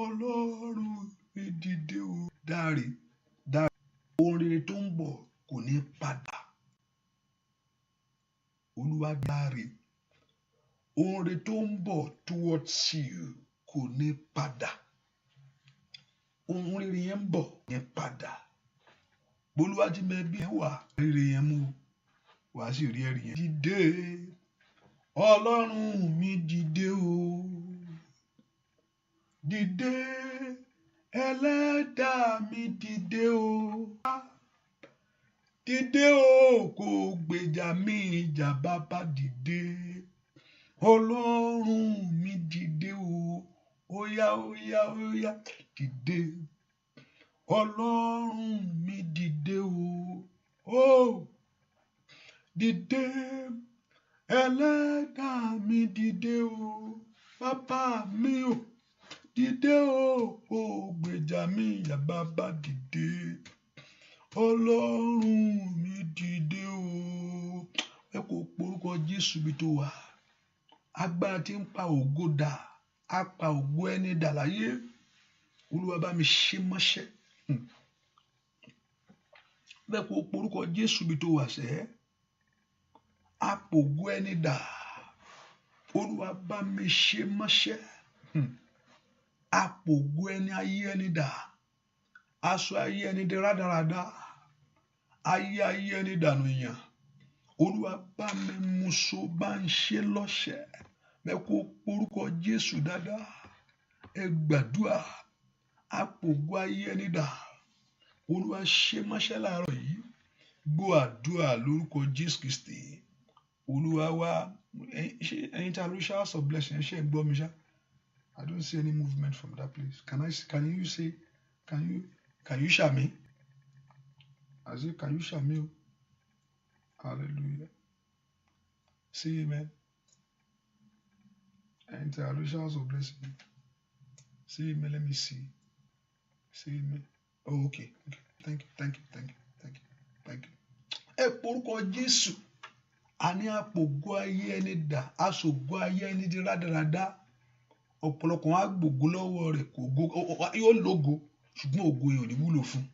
S1: Ọlọ́run mi dìde o. Dáre, ohun rere tó ń bọ̀ kò ní padà. Olúwa dáre, ohun rere tó ń bọ̀ towards you kò ní padà. Ohun rere yẹn ń bọ̀ yẹn padà. Olúwa ti mẹ́bí ẹ wà rere yẹn mú wàá sì rí ẹ̀rí yẹn. Dìde, Ọlọ́run mi dìde o. Dìde, Ẹlẹ́dà mi dìde o. Dìde o, kó gbèjà mi jà bàbá dìde. Ọlọ́run mi dìde o. Óyá, óyá, óyá, dìde. Ọlọ́run mi dìde o. Dìde, Ẹlẹ́dà mi dìde o. Bàbá mi o. Dìde o, kó gbèjà mi jà bàbá dìde. Ọlọ́run mi dìde o. Ẹ kò porúkọ Jésù bí tó wà. Agbára tí ń pa ògo dà, á pa ògo ẹni dà láyé. Olúwa bá mi ṣe mọ́ṣẹ́. Bẹ́ẹ̀ kò porúkọ Jésù bí tó wà sẹ́. Á pa ògo ẹni dà. Olúwa bá mi ṣe mọ́ṣẹ́. Á pa ògo ẹni ayé ẹni dà. Aṣọ ayé ẹni di rádaràda. Ayé ẹni dànù yàn. Olúwa bá mi mú so, bá ń ṣe lọ́ṣẹ́. Bẹ́ẹ̀ kò porúkọ Jésù dáadáa. Ẹ gbàdúrà. Á pa ògo ayé ẹni dà. Olúwa ṣe mọ́ṣẹ́ láàárọ̀ yìí. Gbọ́ àdúrà lórúkọ Jésù Kristi. Olúwa wá. Ẹ̀yin tí a ló showers of blessing ṣe gbọ́ mi ṣá. I don't see any movement from that place. Can you say, can you shout me? I say, can you shout me? Hallelujah. Say amen. And the showers of blessing. Say amen. Let me see. Say amen. Oh, okay. Thank you. Ẹ porúkọ Jésù. a ní àpògó ayé ẹni dà, aṣògo ayé ẹni di rádaràda. Ọ̀pọ̀lọpọ̀ wọn á gbògo lọ́wọ́ rẹ̀, yóò lógo ṣùgbọ́n ògo yẹn ò ní wúlò fún.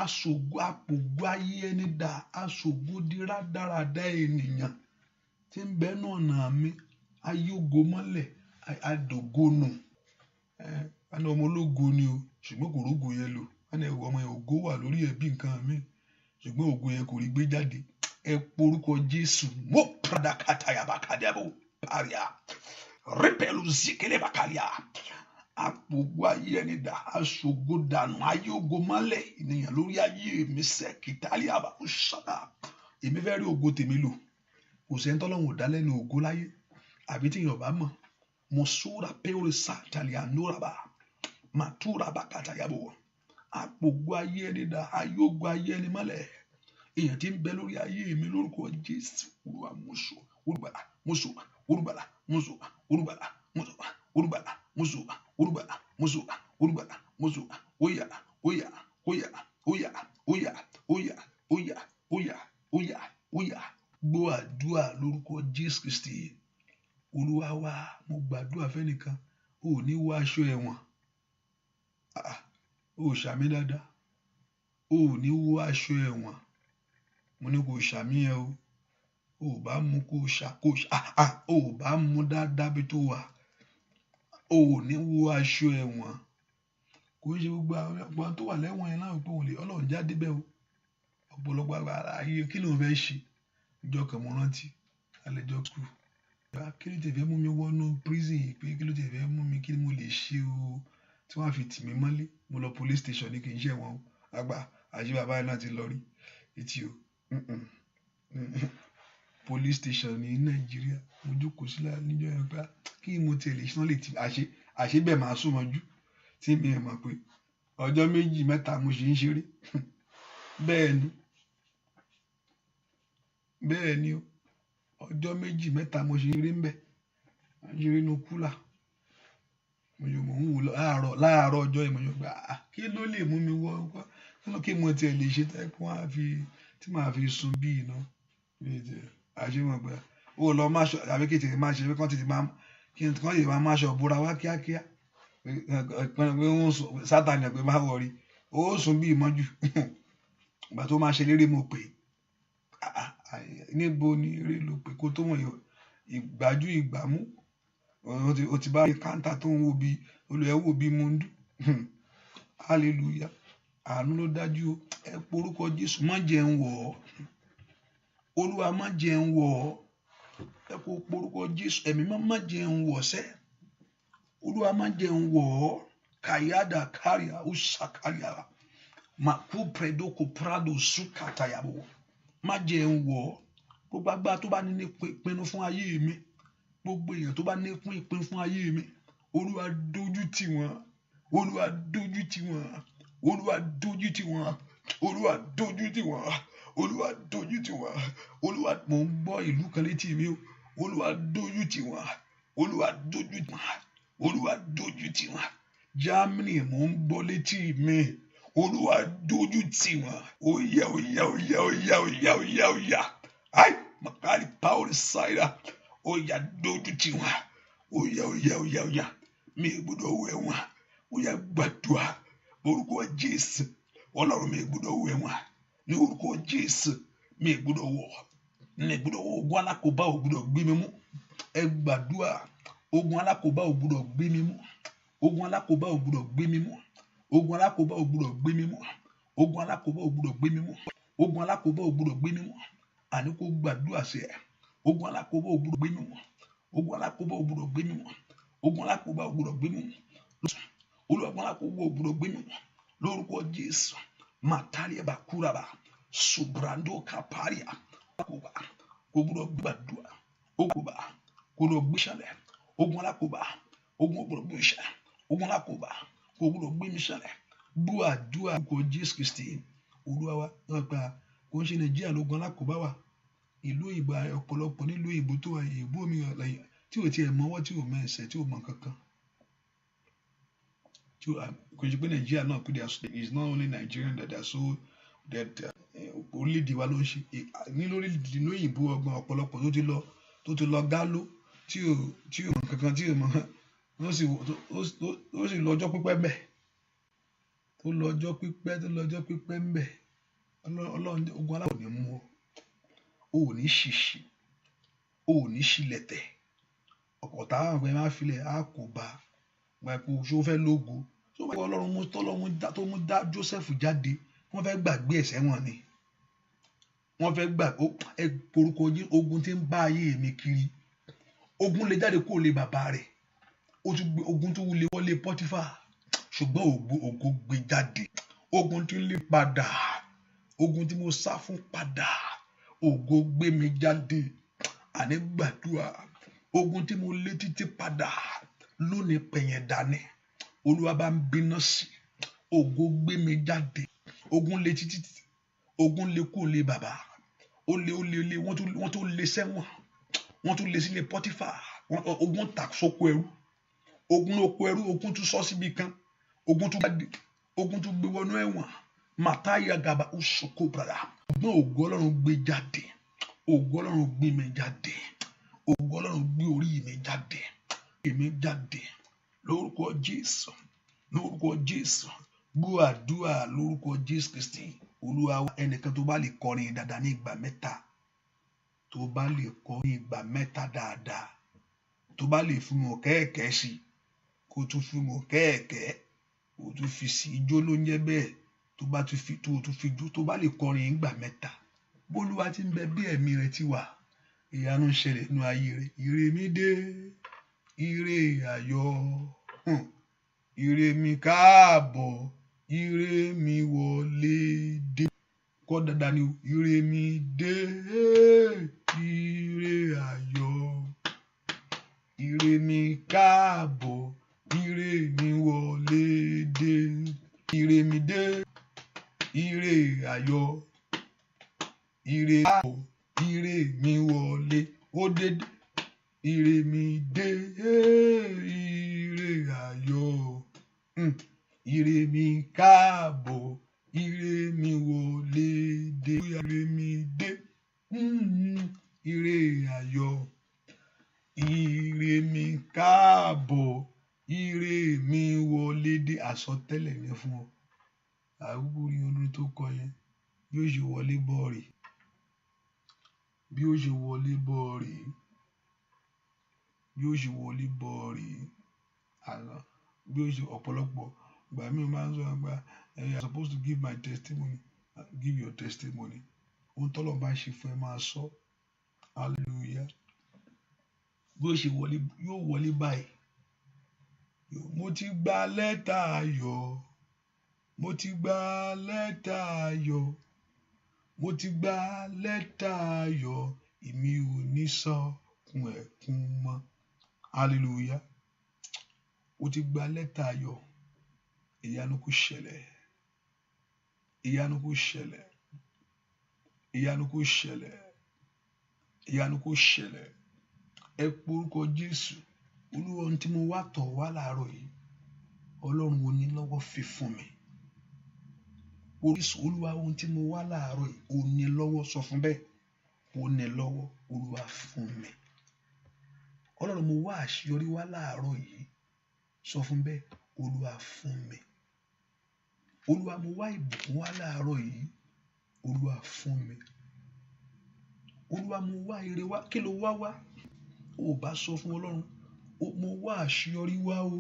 S1: Aṣògo àpògó ayé ẹni dà, aṣògo di rádaràda ènìyàn tí ń bẹ náà nà mí, ayé ògo mọ́lẹ̀, adògo nù. Ẹni ọmọ ológo ni o ṣùgbọ́n kò rógo yẹn lò. Ẹni ọmọ yẹn ògo wà lórí ẹbí nǹkan mi ṣùgbọ́n ògo yẹn kò rí gbé jáde. Ẹ porúkọ Jésù. Mo padà kàtàyà bàkàdàbò paria rẹpẹlú zikele bàkàlíà. Àpògó ayé ẹni dà, aṣògo dànù, ayé ògo mọ́lẹ̀ ènìyàn lórí ayé mi sẹ́ kìtàlíà bá ó ṣàdá. Èmi fẹ́ rí ògo tèmi lò. Kò sẹ́ni tọ́lọ́run ò dá lẹ́nu ògo láyé àbí tí èèyàn bá mọ̀. Mo sóra pẹ́ọ́rẹ́ sátàlíà nóraba màtúrà bàkàtàyàbò. Àpògó ayé ẹni dà, ayé ògo ayé ẹni mọ́lẹ̀ èèyàn tí ń bẹ lórí ayé mi lórúkọ Jésù. Olúwa mọ́sọ̀ olùgbàlà mọ́sọ̀ olùgbàlà mọ́sọ̀ olùgbàlà mọ́sọ̀ olùgbàlà mọ́sọ̀ olùgbàlà mọ́sọ̀ olùgbàlà mọ́sọ̀ óyà óyà óyà óyà óyà óyà óyà óyà óyà óyà. Gbọ́ àdúrà lórúkọ Jésù Kristi. Olúwa wa, mo gbàdúrà fẹ́nìkan, o ò ní wọ aṣọ ẹ̀wọ̀n. O ò ṣàmì dáadáa. O ò ní wọ aṣọ ẹ̀wọ̀n. Mo ní kò ṣàmì ẹ o. O ò bá mú kó o ò bá mú dáadáa bí tó wà. O ò ní wọ aṣọ ẹ̀wọ̀n. Kò ń ṣe gbogbo àwọn tó wà lẹ́wọ̀n yẹn láwọn pé òun lè Ọlọ́run jáde bẹ́ẹ̀ o. Ọ̀pọ̀lọpọ̀ ayé kí ló ń fẹ́ ṣe? Ìjọ kan mo rántí àlejò kù. Kí ló tẹ̀ fẹ́ mú mi wọnú prison yìí pé kí ló tẹ̀ fẹ́ mú mi, kí ni mo lè ṣe o tí wọ́n á fi tì mí mọ́lé. Mo lọ police station ní kì í ṣe wọn o. Àgbà àṣé bàbá yẹn náà ti lọ rí etí o. Police station ní Nàìjíríà. Mo jókòó sílẹ̀ níjọ́ yẹn pé kí mo tẹ̀lé ṣé wọ́n lè ti àṣé bẹ́ẹ̀ máa sún mọ́jú tí mi ò mọ̀ pé ọjọ́ 2-3 mo ṣe ń ṣeré. Bẹ́ẹ̀ ni o. Ọjọ́ 2-3 mo ṣe ń ṣeré ń bẹ̀. Ṣeré inú kúlà. Mo ń wò láàárọ̀ ọjọ́ yẹn mo yọ pé kí ló lè mú mi wọ nǹkan kí mo tẹ̀lé ṣe tẹ́ kí wọ́n á fi tí màá fi sun bí iná. Àṣé mọ̀ pé o lọ má ṣọ àbí kí tètè máa ṣe pé kán tètè máa ṣọ búra wá kíákíá. Sátánì pé má wọrí. Ó sùn bí ìmọ́jú. Ìgbà tó máa ṣe lérè mo pè níbo ni eré ló pè kó tó wọ̀nyí ìgbájú ìgbámú. O ti bá rí káńtà tó ń wo bí olùyẹ̀ wò bí mundu. Hallelujah. Àánú ló dájú o. Ẹ porúkọ Jésù. Má jẹ́ ń wọ̀ ọ́. Olúwa má jẹ́ ń wọ̀ ọ́. Ẹ kó porúkọ Jésù. Ẹ̀mí má jẹ́ ń wọ̀ sẹ́. Olúwa má jẹ́ ń wọ̀ ọ́. Kayada karia usakaria. Maku predoko prado sukatayabo. Má jẹ́ ń wọ̀ ọ́. Gbogbo agbára tó bá ní pinnu fún ayé mi. Gbogbo èèyàn tó bá ní ìpinnu fún ayé mi. Olúwa dójú tì wọ́n. Olúwa dójú tì wọ́n. Olúwa dójú tì wọ́n. Olúwa dójú tì wọ́n. Olúwa dójú tì wọ́n. Olúwa mò ń gbọ́ ìlú kan létí mi o. Olúwa dójú tì wọ́n. Olúwa dójú tì wọ́n. Olúwa dójú tì wọ́n. Germany mò ń gbọ́ létí mi. Olúwa dójú tì wọ́n. Oya oya oya oya oya oya oya. Ai makari power side. Oya dójú tì wọ́n. Oya oya oya oya. Mi gbọ́dọ̀ wẹ̀ wọ́n. Oya gbàdúrà. Orúkọ Jésù. Ọlọ́run mi gbọ́dọ̀ wẹ̀ wọ́n. Ní orúkọ Jésù. Mi gbọ́dọ̀ wọ̀. Mi gbọ́dọ̀ wọ̀. Ogun alákòóbá ò gbọ́dọ̀ gbé mi mú. Ẹ gbàdúrà. Ogun alákòóbá ò gbọ́dọ̀ gbé mi mú. Ogun alákòóbá ò gbọ́dọ̀ gbé mi mú. Ogun alákòóbá ò gbọ́dọ̀ gbé mi mú. Ogun alákòóbá ò gbọ́dọ̀ gbé mi mú. Ogun alákòóbá ò gbọ́dọ̀ gbé mi mú. Àní kó gbàdúrà sí ẹ. Ogun alákòóbá ò gbọ́dọ̀ gbé mi mú. Ogun alákòóbá ò gbọ́dọ̀ gbé mi mú. Ogun alákòóbá ò gbọ́dọ̀ gbé mi mú. Ogun alákòóbá ò gbọ́dọ̀ gbé mi mú. Lórúkọ Jésù. Mataria bakuraba. Subrando kaparia. Alákòóbá kò gbọ́dọ̀ gbàdúrà. Ogunba kò gbọ́dọ̀ gbé ṣẹlẹ̀. Ogun alákòóbá ogun gbọ́dọ̀ gbé ṣẹlẹ̀. Ogun alákòóbá kò gbọ́dọ̀ gbé mi ṣẹlẹ̀. Gbọ́ àdúrà kò Jésù Kristi. Olúwa wa nípa kò ń ṣe Nàìjíríà lógun alákòóbá wa. Ìlú ìbò ọ̀pọ̀lọpọ̀ nílùú ìbò tó wà ìbò mi lẹ́yìn tí ò tiẹ̀ mọ́wọ́ tí ò mẹ́sẹ̀ tí ò mọ̀ kankan. Kò ṣe pé Nàìjíríà náà pé it's not only Nigerian that are so that orílẹ̀-èdè wa ló ń ṣe ní lórílẹ̀-èdè lóyìnbó ọgbọ̀n ọ̀pọ̀lọpọ̀ tó ti lọ gálò tí ò mọ̀ kankan tí ò mọ̀ ó sì lọ́jọ́ pípẹ́ bẹ̀ tó lọ́jọ́ pípẹ́ ń bẹ̀ ọlọ́run ogun aláwọ̀ ní mú ọ ò ní ṣìṣì ò ní ṣìlẹ̀tẹ̀ ọ̀pọ̀ táwọn ọ̀gbẹ́ máa filẹ̀ á kò bá gbàgbọ́ ṣó fẹ́ lógo tó bá ọlọ́run tó mú dá Jósẹ́fù jáde wọ́n fẹ́ gbàgbé ẹ̀ṣẹ̀ wọn ni wọ́n fẹ́ gbà orúkọ ogun tí ń bá ayé mi kiri ogun lè jáde kó lè bàbá rẹ̀ ogun tó wulẹ̀ wọlé Pọ́tífà ṣùgbọ́n ògo gbé jáde ogun tí ń lé padà ogun tí mo sá fún padà ògo gbé mi jáde àní gbàdúrà ogun tí mo lé títí padà lónìí pẹ̀yẹ̀ dání Olúwa bá ń bínú sí ògo gbé mi jáde ogun lé títí ogun lé kó lé bàbá ó lé wọ́n tó lé sẹ́wọ̀n wọ́n tún lé sílé Pọ́tífà ogun tà sóko ẹrú ogun oko ẹrú ogun tún sọ síbi kan ogun tún gbé wọnú ẹ̀wọ̀n màtáyà gàbà òṣòkò brada ọgbọ́n ògo Ọlọ́run gbé jáde ògo Ọlọ́run gbé mi jáde ògo Ọlọ́run gbé orí mi jáde èmi jáde lórúkọ Jésù gbọ́ àdúrà lórúkọ Jésù Kristi Olúwa ẹnìkan tó bá lè kọrin dáadáa ní ìgbà mẹ́ta tó bá lè kọrin ìgbà mẹ́ta dáadáa tó bá lè fún wọn kẹ́ẹ̀kẹ́ sí kó tún fún wọn kẹ́ẹ̀kẹ́ kó tún fi sí ijó ló ń jẹ́ bẹ́ẹ̀ tó bá tún fi jó tó bá lè kọrin ìgbà mẹ́ta bólúwa ti ń bẹ bí ẹ̀mí rẹ̀ ti wà ìyanu ń ṣẹlẹ̀ nínú ayé rẹ̀ ire mi dé ire ayọ̀ ire mi káàbọ̀ ire mi wọlé dé kọ́ dáadáa ni ire mi dé ire ayọ̀ ire mi káàbọ̀ ire mi wọlé dé ire mi dé ire ayọ̀ ire káàbọ̀ ire mi wọlé ó dé ire mi dé ire ayọ̀ ire mi káàbọ̀ ire mi wọlé dé ire mi dé ire ayọ̀ ire mi káàbọ̀ ire mi wọlé dé àsọtẹ́lẹ̀ ní fún ọ àwùjọ rí olórí tó kọ yẹn bí ó ṣe wọlé bọ́ọ̀rì bí ó ṣe wọlé bọ́ọ̀rì bí ó ṣe wọlé bọ́ọ̀rì bí ó ṣe ọ̀pọ̀lọpọ̀ ìgbà mi máa ń sọ àgbà you are supposed to give my testimony give your testimony ohun tọ́lọ́ bá ṣe fún ẹ máa sọ hallelujah bí ó ṣe wọlé yóò wọlé báyìí mo ti gba lẹ́tà ayọ̀ mo ti gba lẹ́tà ayọ̀ mo ti gba lẹ́tà ayọ̀ èmi ò ní sọkún ẹkún mọ́ hallelujah o ti gba lẹ́tà ayọ̀ ìyanu kò ṣẹlẹ̀ ìyanu kò ṣẹlẹ̀ ìyanu kò ṣẹlẹ̀ ìyanu kò ṣẹlẹ̀ ẹ porúkọ Jésù Olúwa ohun tí mo wá tọ̀ wá láàárọ̀ yìí Ọlọ́run ò ní lọ́wọ́ fi fún mi Olúwa ohun tí mo wá láàárọ̀ yìí ò ní lọ́wọ́ sọ fún bẹ́ẹ̀ ò ní lọ́wọ́ Olúwa fún mi Ọlọ́run mo wá àṣeyọrí wá láàárọ̀ yìí sọ fún bẹ́ẹ̀ Olúwa fún mi Olúwa mo wá ìbùkún wá láàárọ̀ yìí Olúwa fún mi Olúwa mo wá ire wá kí ló wá o bá sọ fún Ọlọ́run mo wá àṣeyọrí wá o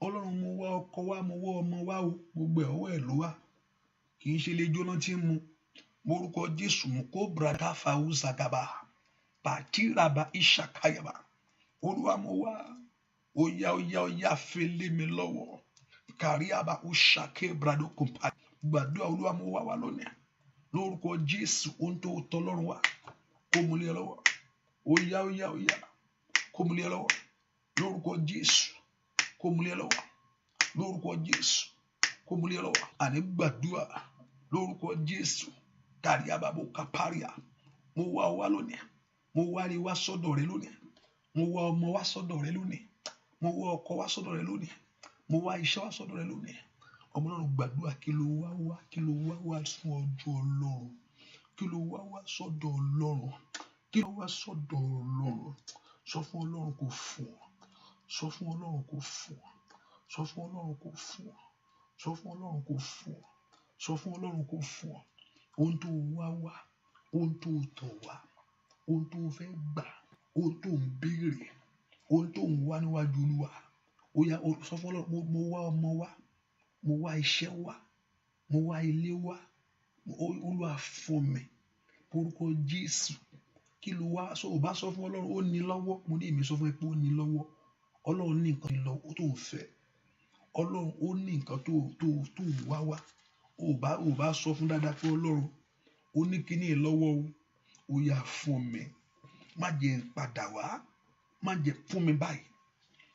S1: Ọlọ́run mo wá ọkọ wá mo wá ọmọ wá o gbogbo ọwọ́ ẹ̀ ló wá kì í ṣe lè jóná tí ń mu morúkọ Jésù mú kó brada fàáwù zagaba bàtíraba ìṣàkáyàbá Olúwa mo wá oya fele mi lọ́wọ́ kàríàbá òṣàké brado kòmpá gbàdúrà Olúwa mo wá lónìí lórúkọ Jésù ohun tó tọ́ lọ́rùn wá kó mú lé lọ́wọ́ oya kó mú lé lọ́wọ́ lórúkọ Jésù kó mú lé lọ́wọ́ lórúkọ Jésù kó mú lé lọ́wọ́ àní gbàdúrà lórúkọ Jésù kàríàbá bò kápáríà mo wá lónìí mo wá rí wá sọ́dọ̀ rẹ lónìí mo wá ọmọ wá sọ́dọ̀ rẹ lónìí mo wá ọkọ wá sọ́dọ̀ rẹ lónìí mo wá iṣẹ́ wá sọ́dọ̀ rẹ lónìí ọmọ Ọlọ́run gbàdúrà kí ló wá fún ọjọ́ Ọlọ́run, kí ló wá sọ́dọ̀ Ọlọ́run, kí ló wá sọ́dọ̀ Ọlọ́run. Sọ fún Ọlọ́run kó fún ọ, sọ fún Ọlọ́run kó fún ọ, sọ fún Ọlọ́run kó fún ọ, sọ fún Ọlọ́run kó fún ọ, sọ fún Ọlọ́run kó fún ọ. Ohun tó wá, ohun tó tọ̀ wá, ohun tó fẹ́ gbà, ohun tó ń béèrè, ohun tó ń wá níwájú Olúwa. Ó yá sọ fún Ọlọ́run, mo wá ọmọ wá, mo wá iṣẹ́ wá, mo wá ilé wá, Olúwa fún mi orúkọ Jésù. Kí ló wá? Ò bá sọ fún Ọlọ́run ó ní lọ́wọ́. Mo ní èmi sọ fún ẹ pé ó ní lọ́wọ́. Ọlọ́run ní nǹkan lọ́wọ́ tó ń fẹ́. Ọlọ́run ó ní nǹkan tó ń wá. Ò bá sọ fún dáadáa pé Ọlọ́run ó ní kíní lọ́wọ́ o. Ó yá fún mi. Má jẹ́ n padà wá. Má jẹ́ fún mi báyìí.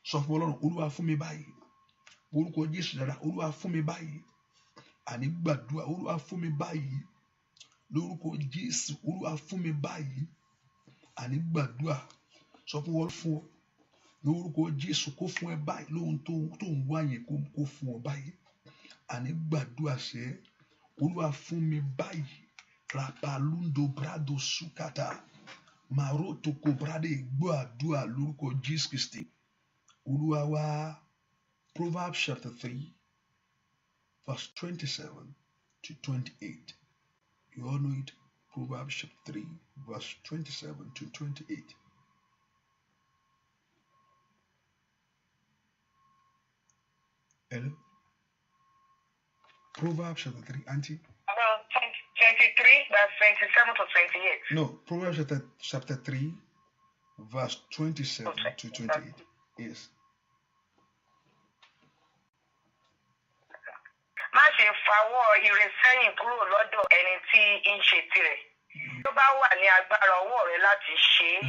S1: Sọ fún Ọlọ́run, Olúwa fún mi báyìí. Orúkọ Jésù dáadáa, Olúwa fún mi báyìí. Àní gbàdúrà, Olúwa fún mi báyìí. Lórúkọ Jésù, Olúwa fún mi báyìí. Àní gbàdúrà, sọ fún wọn fún ọ. Lórúkọ Jésù kó fún ẹ báyìí. Lóhun tó ń wá yẹn kó fún ọ báyìí. Àní gbàdúrà ṣe, Olúwa fún mi báyìí. Rapalundo brado sukata. Maroto kobrade gbọ́ àdúrà lórúkọ Jésù Kristi. Olúwa wá. Proverbs chapter 3, verse 27 to 28. You all know it. Proverbs chapter 3, verse 27 to 28. Hello? Proverbs chapter 3, Auntie?
S2: About 23, verse 27 to 28.
S1: No, Proverbs chapter 3, verse 27 to 28. Yes.
S2: Má ṣe fawọ́ ire sẹ́yìn kúrò lọ́dọ̀ ẹni tí ń ṣe tirẹ̀. Tó bá wà ní agbára ọwọ́ rẹ láti ṣe é,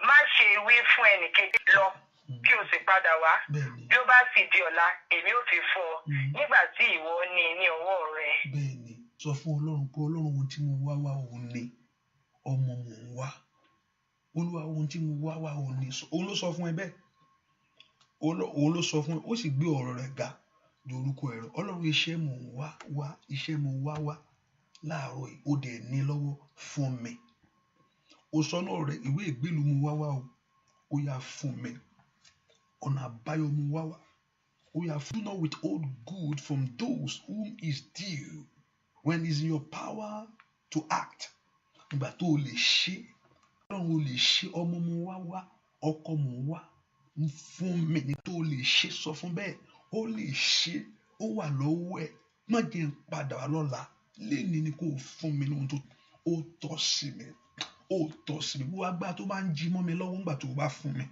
S2: má ṣe wí fún ẹnìkejì lọ kí o sì padà wá. Bí ó bá sì di ọ̀la, èmi ò fi fún ọ nígbà tí ìwọ ní ọwọ́ rẹ.
S1: Bẹ́ẹ̀ni, sọ fún Ọlọ́run pé Ọlọ́run ohun tí mo wá òun ni, ọmọ mò ń wá. Olúwa ohun tí mo wá òun ni. Òun ló sọ fún ẹ bẹ́ẹ̀. Òun ló sọ fún ẹ, ó sì gbé ọ̀rọ̀ rẹ̀ ga. Orúkọ ẹ̀rọ Ọlọ́run iṣẹ́ mò ń wá iṣẹ́ mò ń wá láàárọ̀ yìí ó dẹ̀ ní lọ́wọ́ fún mi. Ó sọ náà rẹ̀ ìwé ìgbélú mo wá o, ó yá fún mi. Ọ̀nà àbáyọ mo wá. Ó yá do not withhold good from those whom is due when it is in your power to act. Nígbà tó o lè ṣe, Ọlọ́run o lè ṣe, ọmọ mo wá, ọkọ mo wá fún mi ní tó o lè ṣe. Sọ fún bẹ́ẹ̀. Ó lè ṣe, ó wà lọ́wọ́ ẹ̀. Má jẹ́ n padà wá lọ́la. Lénìí ni kò fún mi lóhun tó ó tọ́ sí mi. Ó tọ́ sí mi. Gbogbo agbára tó máa ń jí mọ́ mi lọ́wọ́ nígbà tó bá fún mi.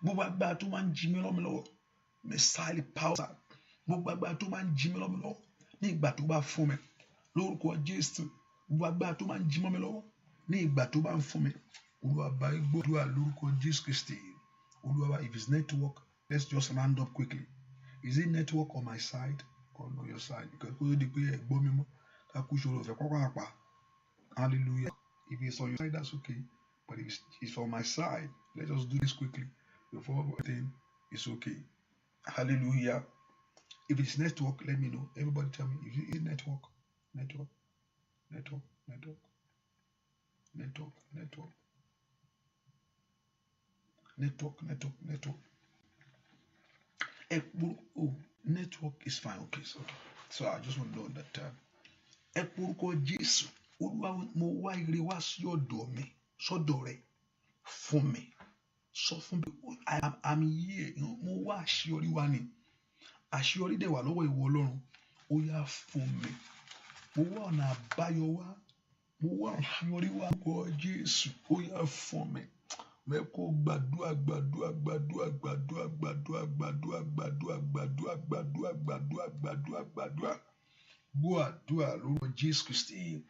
S1: Gbogbo agbára tó máa ń jí mi lọ́wọ́. Mẹ́sàlì power. Gbogbo agbára tó máa ń jí mi lọ́wọ́ ní ìgbà tó bá fún mi. Lórúkọ Jésù. Gbogbo agbára tó máa ń jí mọ́ mi lọ́wọ́ ní ìgbà tó bá ń fún mi. Olúwa bá gbàdúrà lórúkọ Jésù Kristi. Olúwa, if it's network, let's just round up quickly. Is it network on my side or on your side? Because hallelujah. If it's on your side, that's okay. But if it's on my side, let's just do this quickly before everything is okay. Hallelujah. If it's network, let me know. Everybody tell me if it's network. Network is fine. Okay, so I just want to know that Jesus, mo wá ire wá sí ọ̀dọ̀ mi, sọ́dọ̀ rẹ̀ fún mi. Sọ fún mi, I'm here. Mo wá àṣeyọrí wá ni. Àṣeyọrí dẹ̀ wà lọ́wọ́ ìwọ Ọlọ́run. Ó yá fún mi. Mo wá ọ̀nà àbáyọ wá. Mo wá àṣeyọrí wá kọ Jésù. Ó yá fún mi. Mẹ́kọ̀ gbàdúrà gbọ́ àdúrà lórúkọ Jésù Kristi.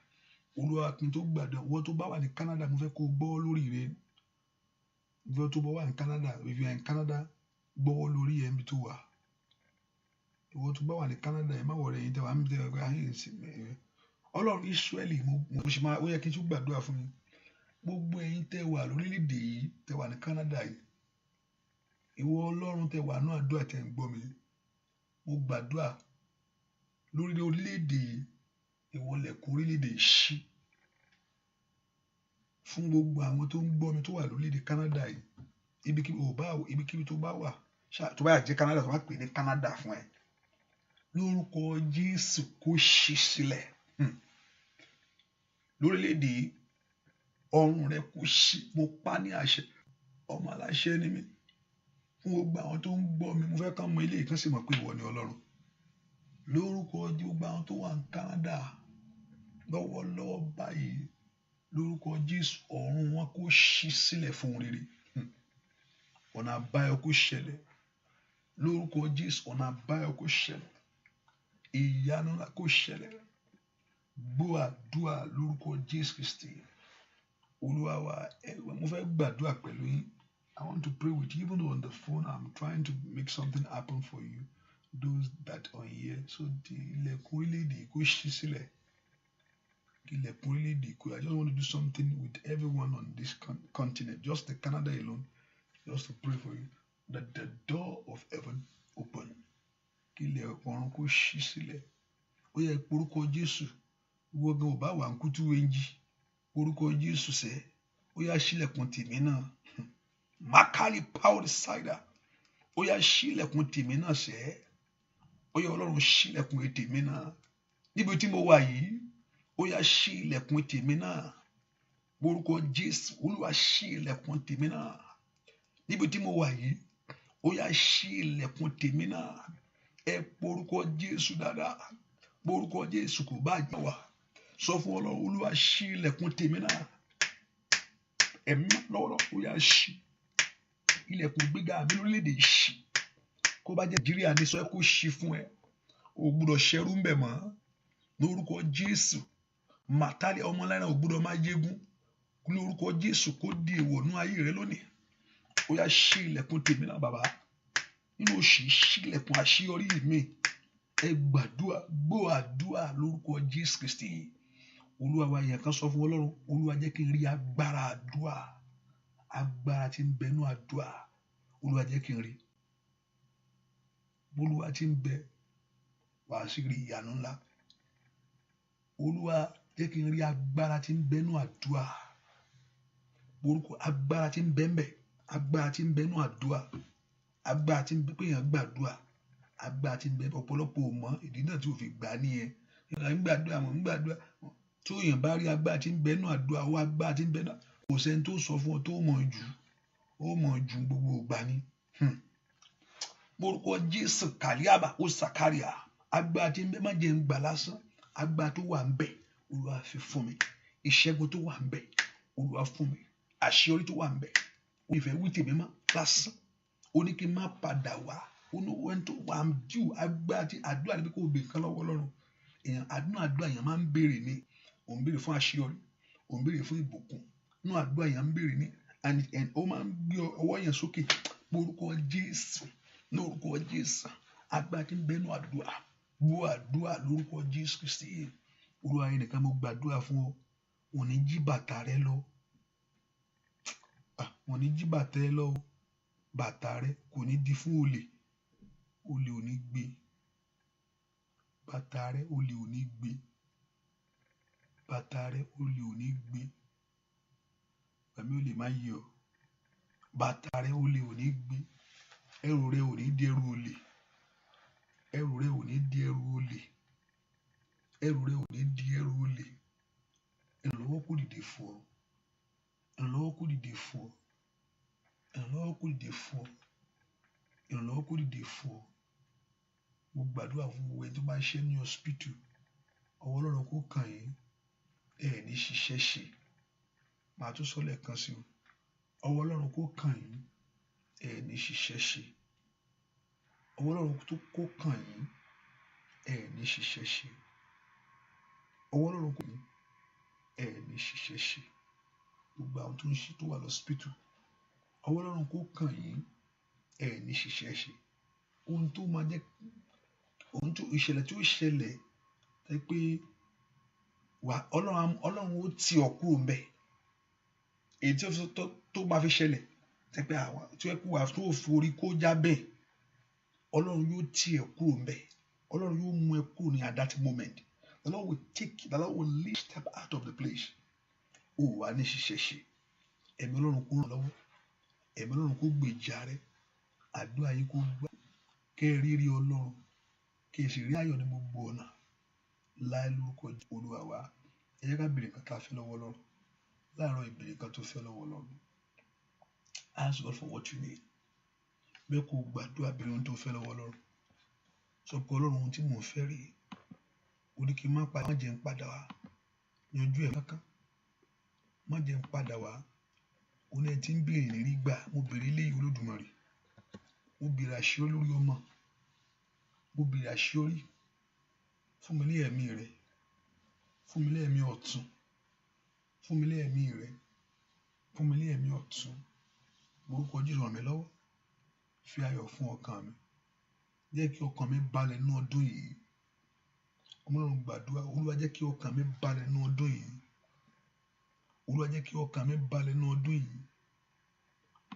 S1: Olúwa kí n tó gbàdúrà, ìwọ tó bá wà ní Canada, mo fẹ́ kó gbọ́ lórí rẹ. Ìwọ tó bá wà ní Canada, if you are in Canada, gbọ́ lórí ẹ̀ níbi tó wà. Ìwọ tó bá wà ní Canada, ẹ má wọ̀rẹ́ yìí tẹ́ wà ń tẹ́ ọgbà ayé ìsìn mẹ́rin. Ọlọ́run Ísírẹ́lì, mo ṣe máa, ó yẹ kí n tún gbàdúrà fún mi. Gbogbo ẹ̀yin tẹ́ wà lórílẹ̀-èdè yìí, tẹ́ wà ní Canada yìí. Ìwọ Ọlọ́run tẹ́ wà náà àdúrà tẹ́ ń gbọ́ mi. Mo gbàdúrà lórí orílẹ̀-èdè ìwọlẹ̀kùn orílẹ̀-èdè ṣí fún gbogbo àwọn tó ń gbọ́ mi tó wà lórílẹ̀-èdè Canada yìí ibikíbi tó bá wà tó bá jẹ́ Canada tó bá pè ní Canada fún ẹ lórúkọ Jésù kó ṣí sílẹ̀ lórílẹ̀-èdè ọ̀run rẹ kó ṣí. Mo pa ní àṣẹ, ọmọ aláṣẹ ni mí, fún gbogbo àwọn tó ń gbọ́ mi mo fẹ́ kán mọ ilé ìkan sì mọ̀ pé ìwọ ni Ọlọ́run. Lórúkọ gbogbo àwọn tó wà ní Canada lọ́wọ́lọ́wọ́ báyìí lórúkọ Jésù ọ̀run wọn kó ṣí sílẹ̀ fún rere. Ọ̀nà àbáyọ kó ṣẹlẹ̀ lórúkọ Jésù, ọ̀nà àbáyọ kó ṣẹlẹ̀, ìyanu ńlá kó ṣẹlẹ̀. Gbọ́ àdúrà lórúkọ Jésù Kristi Olúwa wa. Mo fẹ́ gbàdúrà pẹ̀lú yín. I want to pray with you. Even though on the phone I'm trying to make something happen for you, those that are here. So ilẹ̀kùn orílẹ̀-èdè kó ṣí sílẹ̀. Ilẹ̀kùn orílẹ̀-èdè kó. I just want to do something with everyone on this continent, just the Canada alone, just to pray for you that the door of heaven open. Kí ilẹ̀kùn ọ̀run kó ṣí sílẹ̀. Ó yẹ orúkọ Jésù. Ìwọ gan ò bá wà ń kútú wéńjì. Orúkọ Jésù sẹ́. Ó yá ṣílẹ̀kùn tèmi náà. Makali power decider. Ó yá ṣílẹ̀kùn tèmi náà sẹ́. Ó yá Ọlọ́run ṣílẹ̀kùn tèmi náà. Níbi tí mo wà yìí, ó yá ṣílẹ̀kùn tèmi náà. Orúkọ Jésù, Olúwa ṣílẹ̀kùn tèmi náà. Níbi tí mo wà yìí, ó yá ṣílẹ̀kùn tèmi náà. Ẹ porúkọ Jésù dáadáa. Porúkọ Jésù kò bá jẹ́ wá. Sọ fún Ọlọ́run, Olúwa ṣílẹ̀kùn tèmi náà. Ẹ̀mí lọ́wọ́lọ́wọ́ ó yá ṣí. Ilẹ̀kùn gbígbà mi lórílẹ̀-èdè ṣí. Kó bá jẹ́ Nàìjíríà ní sọ ẹ kó ṣí fún ẹ. O gbọ́dọ̀ ṣẹrú ń bẹ̀ mọ́. Lórúkọ Jésù. Màtálẹ̀ ọmọ lára ò gbọ́dọ̀ máa yégún. Lórúkọ Jésù kó di èèwọ̀ nú ayé rẹ lónìí. Ó yá ṣí ilẹ̀kùn tèmi náà bàbá. Nínú oṣù ṣí ilẹ̀kùn àṣeyọrí mi. Ẹ gbàdúrà, gbọ́ àdúrà lórúkọ Jésù Kristi. Olúwa wa yẹn kan sọ fún Ọlọ́run, Olúwa jẹ́ kí n rí agbára àdúrà. Agbára tí ń bẹ nú àdúrà. Olúwa jẹ́ kí n rí. Olúwa tí ń bẹ wàá sì rí ìyanu ńlá. Olúwa jẹ́ kí n rí agbára tí ń bẹ nú àdúrà. Orúkọ agbára tí ń bẹ ńbẹ̀, agbára tí ń bẹ nú àdúrà. Agbára tí ń bẹ pé èèyàn gbàdúrà. Agbára tí ń bẹ ọ̀pọ̀lọpọ̀ ò mọ̀ ìdí náà tí ò fi gbà nìyẹn. Ń gbàdúrà mọ̀ ń gbàdúrà. Tí èèyàn bá rí agbára tí ń bẹ nú àdúrà, ó agbára tí ń bẹ náà. Kò sẹ́ni tó sọ fún ọ tó mọ̀ jù. Ó mọ̀ jù gbogbo ìgbà ni. Orúkọ Jésù kàlíàbà ó sàkárìà. Agbára tí ń bẹ má jẹ́ ń gbà lásán. Agbára tó wà ń bẹ, Olúwa fi fún mi. Ìṣẹ́gun tó wà ń bẹ, Olúwa fún mi. Àṣeyọrí tó wà ń bẹ. Ó ní ìfẹ́ wí tèmi mọ́ lásán. Ó ní kí n má padà wá. Ó ní wẹ́n tó wà ń jù agbára tí àdúrà níbi kò bè kan lọ́wọ́ Ọlọ́run. Èèyàn àdúrà èèyàn máa ń béèrè ní. Ó ń béèrè fún àṣeyọrí. Ó ń béèrè fún ìbùkún. Nínú àdúrà èèyàn ń béèrè ní. And ó máa ń gbé ọwọ́ yẹn sókè. Orúkọ Jésù. Lórúkọ Jésù. Agbára tí ń bẹ nú àdúrà. Gbọ́ àdúrà lórúkọ Jésù Kristi. Olúwa yẹn nìkan mo gbàdúrà fún ọ. Ò ní jí bàtà rẹ lọ. Ò ní jí bàtà rẹ lọ. Bàtà rẹ kò ní di fún olè. Olè ò ní gbé. Bàtà rẹ olè ò ní gbé. Bàtà rẹ olè ò ní gbé. Àmì olè máa yí ọ. Bàtà rẹ olè ò ní gbé. Ẹrù rẹ ò ní di ẹrù olè. Ẹrù rẹ ò ní di ẹrù olè. Ẹrù rẹ ò ní di ẹrù olè. Ìrànlọ́wọ́ kò dìde fún ọ. Ìrànlọ́wọ́ kò dìde fún ọ. Ìrànlọ́wọ́ kò dìde fún ọ. Ìrànlọ́wọ́ kò dìde fún ọ. Mo gbàdúrà fún gbogbo ẹni tó bá ń ṣe ní hospital. Ọwọ́ Ọlọ́run kó kàn yín. Ẹ ní ṣiṣẹ́ ṣe. Màá tún sọ lẹ́ẹ̀kan sí o. Ọwọ́ Ọlọ́run kó kàn yín. Ẹ ní ṣiṣẹ́ ṣe. Ọwọ́ Ọlọ́run tó kó kàn yín. Ẹ ní ṣiṣẹ́ ṣe. Ọwọ́ Ọlọ́run kò ní. Ẹ ní ṣiṣẹ́ ṣe. Gbogbo àwọn tó ń ṣe tó wà lọ́sípítù. Ọwọ́ Ọlọ́run kó kàn yín. Ẹ ní ṣiṣẹ́ ṣe. Ohun tó máa jẹ́ ìṣẹ̀lẹ̀ tí ó ṣẹlẹ̀ ẹ pé Ọlọ́run ó tì ọ́ kúrò ńbẹ̀. Èyí tí tó máa fi ṣẹlẹ̀ ẹ pé àwọn tí ó kú wà tó forí kó já bẹ́ẹ̀. Ọlọ́run yóò tì ẹ́ kúrò ńbẹ̀. Ọlọ́run yóò mú ẹ kúrò ní at that moment. The Lord will lead step out of the place. Ó wà ní ṣiṣẹ́ ṣe. Ẹ̀mí Ọlọ́run kó ràn lọ́wọ́. Ẹ̀mí Ọlọ́run kó gbèjà rẹ. Àdúrà yìí kó gbà. Kẹ́ ẹ rírí Ọlọ́run. Kí ẹ sì rí ayọ̀ ní gbogbo ọ̀nà. Láì lórúkọ Olúwa wa. Ẹ jẹ́ ká béèrè nǹkan tá a fẹ́ lọ́wọ́ Ọlọ́run. Láàárọ̀ ìbéèrè nǹkan tó fẹ́ lọ́wọ́ Ọlọ́run. Ask God for what you need. Bẹ́ẹ̀ kó gbàdúrà béèrè ohun tó fẹ́ lọ́wọ́ Ọlọ́run. Sọ pé Ọlọ́run ohun tí mò ń fẹ́ rèé. Ó ní kí n má jẹ́ ń padà wá. Yanjú ẹ̀ kankan. Má jẹ́ ń padà wá. Ó ní ẹ tí ń béèrè ní rí gbà. Mo béèrè eléyìí Olódùmarè. Mo béèrè àṣírí lórí ọmọ. Mo béèrè àṣírí. Fún mi ní ẹ̀mí rẹ̀. Fún mi ní ẹ̀mí ọ̀tun. Fún mi ní ẹ̀mí rẹ̀. Fún mi ní ẹ̀mí ọ̀tun. Orúkọ Jésù ràn mí lọ́wọ́. Fi ayọ̀ fún ọkàn mi. Jẹ́ kí ọkàn mi balẹ̀ ní ọdún yìí. Ọlọ́run gbàdúrà. Olúwa jẹ́ kí ọkàn mi balẹ̀ ní ọdún yìí. Olúwa jẹ́ kí ọkàn mi balẹ̀ ní ọdún yìí.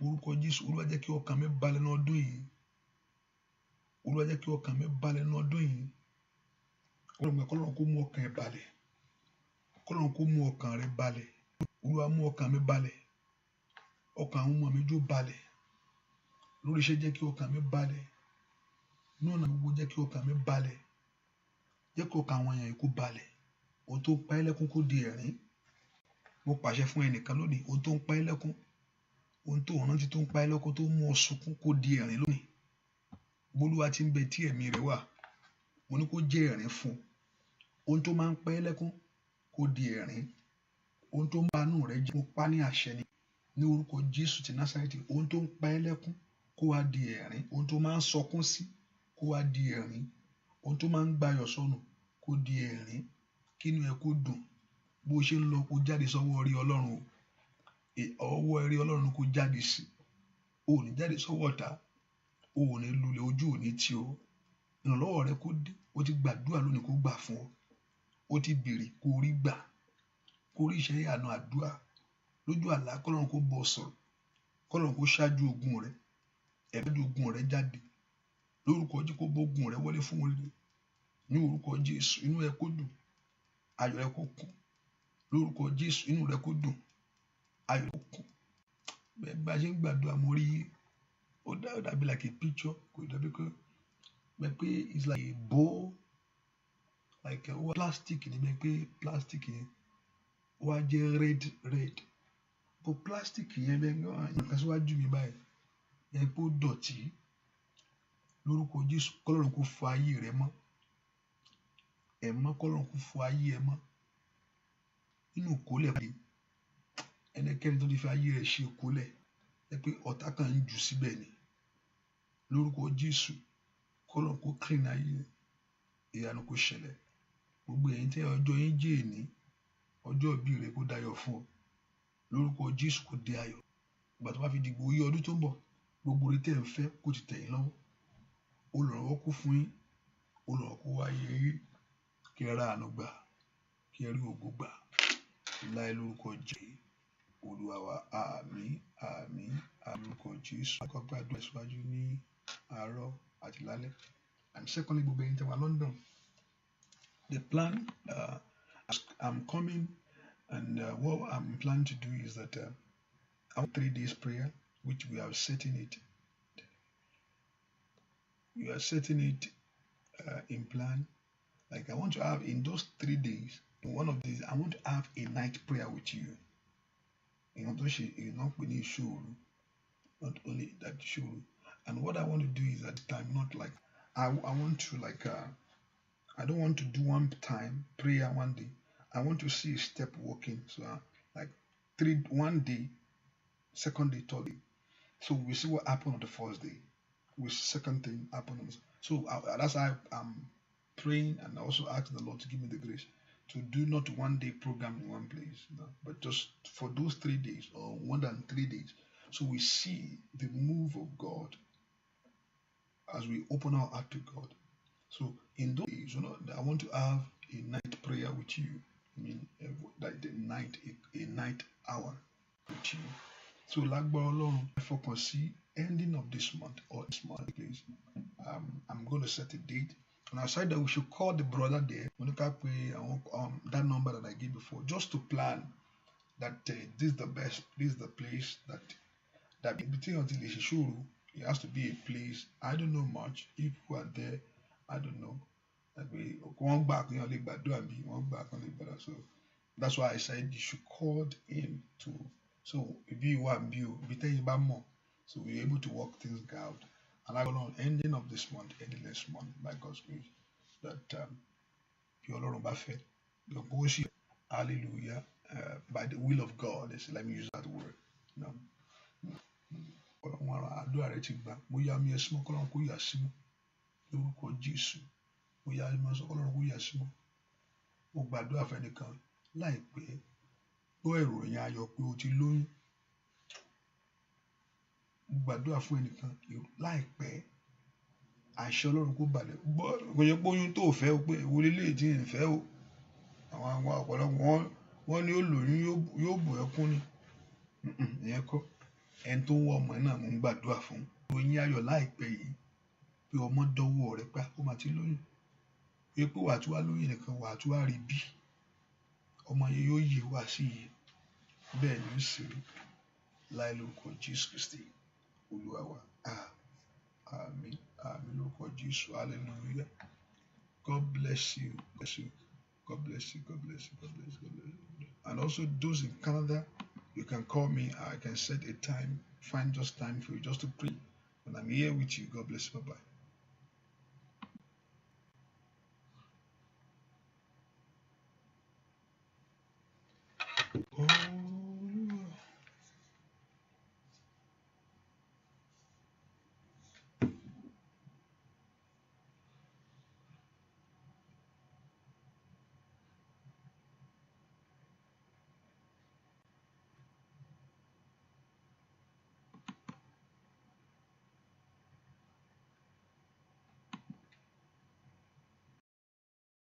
S1: Orúkọ Jésù. Olúwa jẹ́ kí ọkàn mi balẹ̀ ní ọdún yìí. Olúwa jẹ́ kí ọkàn mi balẹ̀ ní ọdún yìí. Ọlọ́run kó mú ọkàn ẹ balẹ̀. Ọlọ́run kó mú ọkàn rẹ balẹ̀. Olúwa mú ọkàn mi balẹ̀. Ọkàn àwọn ọmọ mi jó balẹ̀. Lórí iṣẹ́ jẹ́ kí ọkàn mi balẹ̀. Ní ọ̀nà gbogbo jẹ́ kí ọkàn mi balẹ̀. Jẹ́ kí ọkàn àwọn èèyàn yìí kó balẹ̀. Ohun tó ń pa ẹ́ lẹ́kún kó di ẹ̀rín. Mo pàṣẹ fún ẹnìkan lónìí. Ohun tó ń pa ẹ́ lẹ́kún. Ohun tó rántí tó ń pa ẹ́ lẹ́kún tó mú ọ sunkún kó di ẹ̀rín lónìí. Olúwa tí ń bẹ tí ẹ̀mí rẹ̀ wà. Mo ní kó jẹ́ ẹ̀rín fún. Ohun tó máa ń pa ẹ́ lẹ́kún kó di ẹ̀rín. Ohun tó ń bá inú rẹ̀ jẹ́ mo pa ní àṣẹ ni. Ní orúkọ Jésù ti Násárẹ́tì. Ohun tó ń pa ẹ́ lẹ́kún kó wá di ẹ̀rín. Ohun tó máa ń sọkún sí kó wá di ẹ̀rín. Ohun tó máa ń gbayọ̀ sọnù kó di ẹ̀rín. Kí inú ẹ kó dùn. Bó ṣe ń lọ kó jáde sọ́wọ́ rí Ọlọ́run o. Ọwọ́ rí Ọlọ́run kó jáde sí. O ò ní jáde sọ́wọ́ ọ̀tá. O ò ní lulẹ̀ ojú ò ní tì ọ́. Ìrànlọ́wọ́ rẹ kó dé. O ti gbàdúrà lónìí kó gbà fún ọ. O ti béèrè kó rí gbà. Kó rí iṣẹ́ ìyanu àdúrà. Lójú àlá kọ́lọ́run kó bọ́ sọ̀rọ̀. Kọ́lọ́run kó ṣáájú ogun rẹ. Ẹ̀bẹ́jú ogun rẹ jáde. Lórúkọ Jésù kó bógun rẹ wọlé fún oríire. Ní orúkọ Jésù inú ẹ kó dùn. Ayọ̀ rẹ kó kún. Lórúkọ Jésù inú rẹ kó dùn. Ayọ̀ rẹ kó kún. Bẹ́ẹ̀ bá ṣe ń gbàdúrà mo rí ó dàbí like a picture. Kò dàbí pé it's like a bowl. Like a plastic ni bẹ́ẹ̀ pé plastic yẹn ó wá jẹ́ red. But plastic yẹn bẹ́ẹ̀ nǹkan síwájú mi báyìí. Yẹn pé ó dọ̀tí. Lórúkọ Jésù kọ́lọ́run kó fọ ayé rẹ mọ́. Ẹ̀mọ́ kọ́lọ́run kó fọ ayé ẹ mọ́. Nínú ìkólẹ̀ pàdé. Ẹnikẹ́ni tó ti fi ayé rẹ̀ ṣe ìkólẹ̀. Ẹ pé ọ̀tá kan ń jù síbẹ̀ ni. Lórúkọ Jésù kọ́lọ́run kó clean ayé rẹ. Ìyanu kó ṣẹlẹ̀. Gbogbo ẹ̀yin tí ọjọ́ yín jẹ́ èní. Ọjọ́ ìbí rẹ kó dayọ̀ fún ọ. Lórúkọ Jésù kó dé ayọ̀. Ìgbà tó bá fi dìgbò yí ọdún tó ń bọ̀. Gbogbo orí tẹ́ ń fẹ́ kó ti tẹ̀ yín lọ́wọ́. Olùrànwọ́ kó fún yín. Olùrànwọ́ kó wáyé yín. Kí ẹ rà àánú gbà. Kí ẹ rí ògo gbà. Láì lórúkọ Jésù. Olúwa wa àmín àmín lórúkọ Jésù. Akọ́ gbàdúrà síwájú ní àárọ̀ àti lálẹ́. And secondly, gbogbo ẹ̀yin tí wà London. The plan, I'm coming and what I'm planning to do is that our 3 days prayer, which we are setting it. We are setting it in plan. Like I want to have in those 3 days, in one of these, I want to have a night prayer with you. Not only that show. And what I want to do is at the time, not like I want to like I don't want to do one time prayer one day. I want to see a step walking. So like 1 day, second day, third day. So we see what happened on the first day. With second thing happen on so that's why I'm praying and also asking the Lord to give me the grace to do not 1 day program in one place, but just for those 3 days or more than 3 days. So we see the move of God as we open our heart to God. So in those days, I want to have a night prayer with you. I mean, like the night, a night hour with you. So lágbára Ọlọ́run, focus see ending of this month or this month, please. I'm going to set a date And I said that we should call the brother there, that number that I gave before, just to plan that this is the best, this is the place that between until Ishishuru, it has to be a place. I don't know much. If you are there, I don't know. One back, one back, so that's why I said you should call him to. So if you want you, be telling about more. So we're able to work things out. And I go on ending of this month, ending next month, by God's grace, that your Lord Buffett, your bullshit, hallelujah, by the will of God. Let me use that word. You know, ọlọ́run àdúrà rẹ ti gbà bóyá mi ẹsùn mọ́ kọ́lọ́run kó yà sí mọ́ lórúkọ Jésù bóyá mi ẹsùn kọ́lọ́run kó yà sí mọ́ mo gbàdúrà fẹ́nìkan láìpẹ́ gbọ́ ìròyìn ayọ̀ pé o ti lóyún mo gbàdúrà fún ẹnìkan láìpẹ́ àṣẹ ọlọ́run kó balẹ̀ gbọ́ ìròyìn pé oyún tó fẹ́ o pé ìwọlé lè tí ì fẹ́ o àwọn ọ̀pọ̀lọpọ̀ wọn ní ó lóyún yóò bò ẹkún ni ìyẹn kọ́ ẹni tó ń wọ ọmọ náà mo ń gbàdúrà fún ìròyìn ayọ̀ láìpẹ́ yìí pé ọmọ dánwò rẹ pé ó máa ti lóyún pé wàá tún wá lóyún nìkan wàá tún wá rí bí ọmọ yẹn yóò yí wá sí yìí bẹ́ẹ̀ ni ó sì rí láì lórúkọ Jésù Kristi Olúwa wa àmín àmín lórúkọ Jésù hallelujah. God bless you, bless you. God bless you, God bless you, God bless you, God bless you. And also those in Canada, you can call me. I can set a time, find just time for you just to pray. When I'm here with you, God bless you. Bye-bye.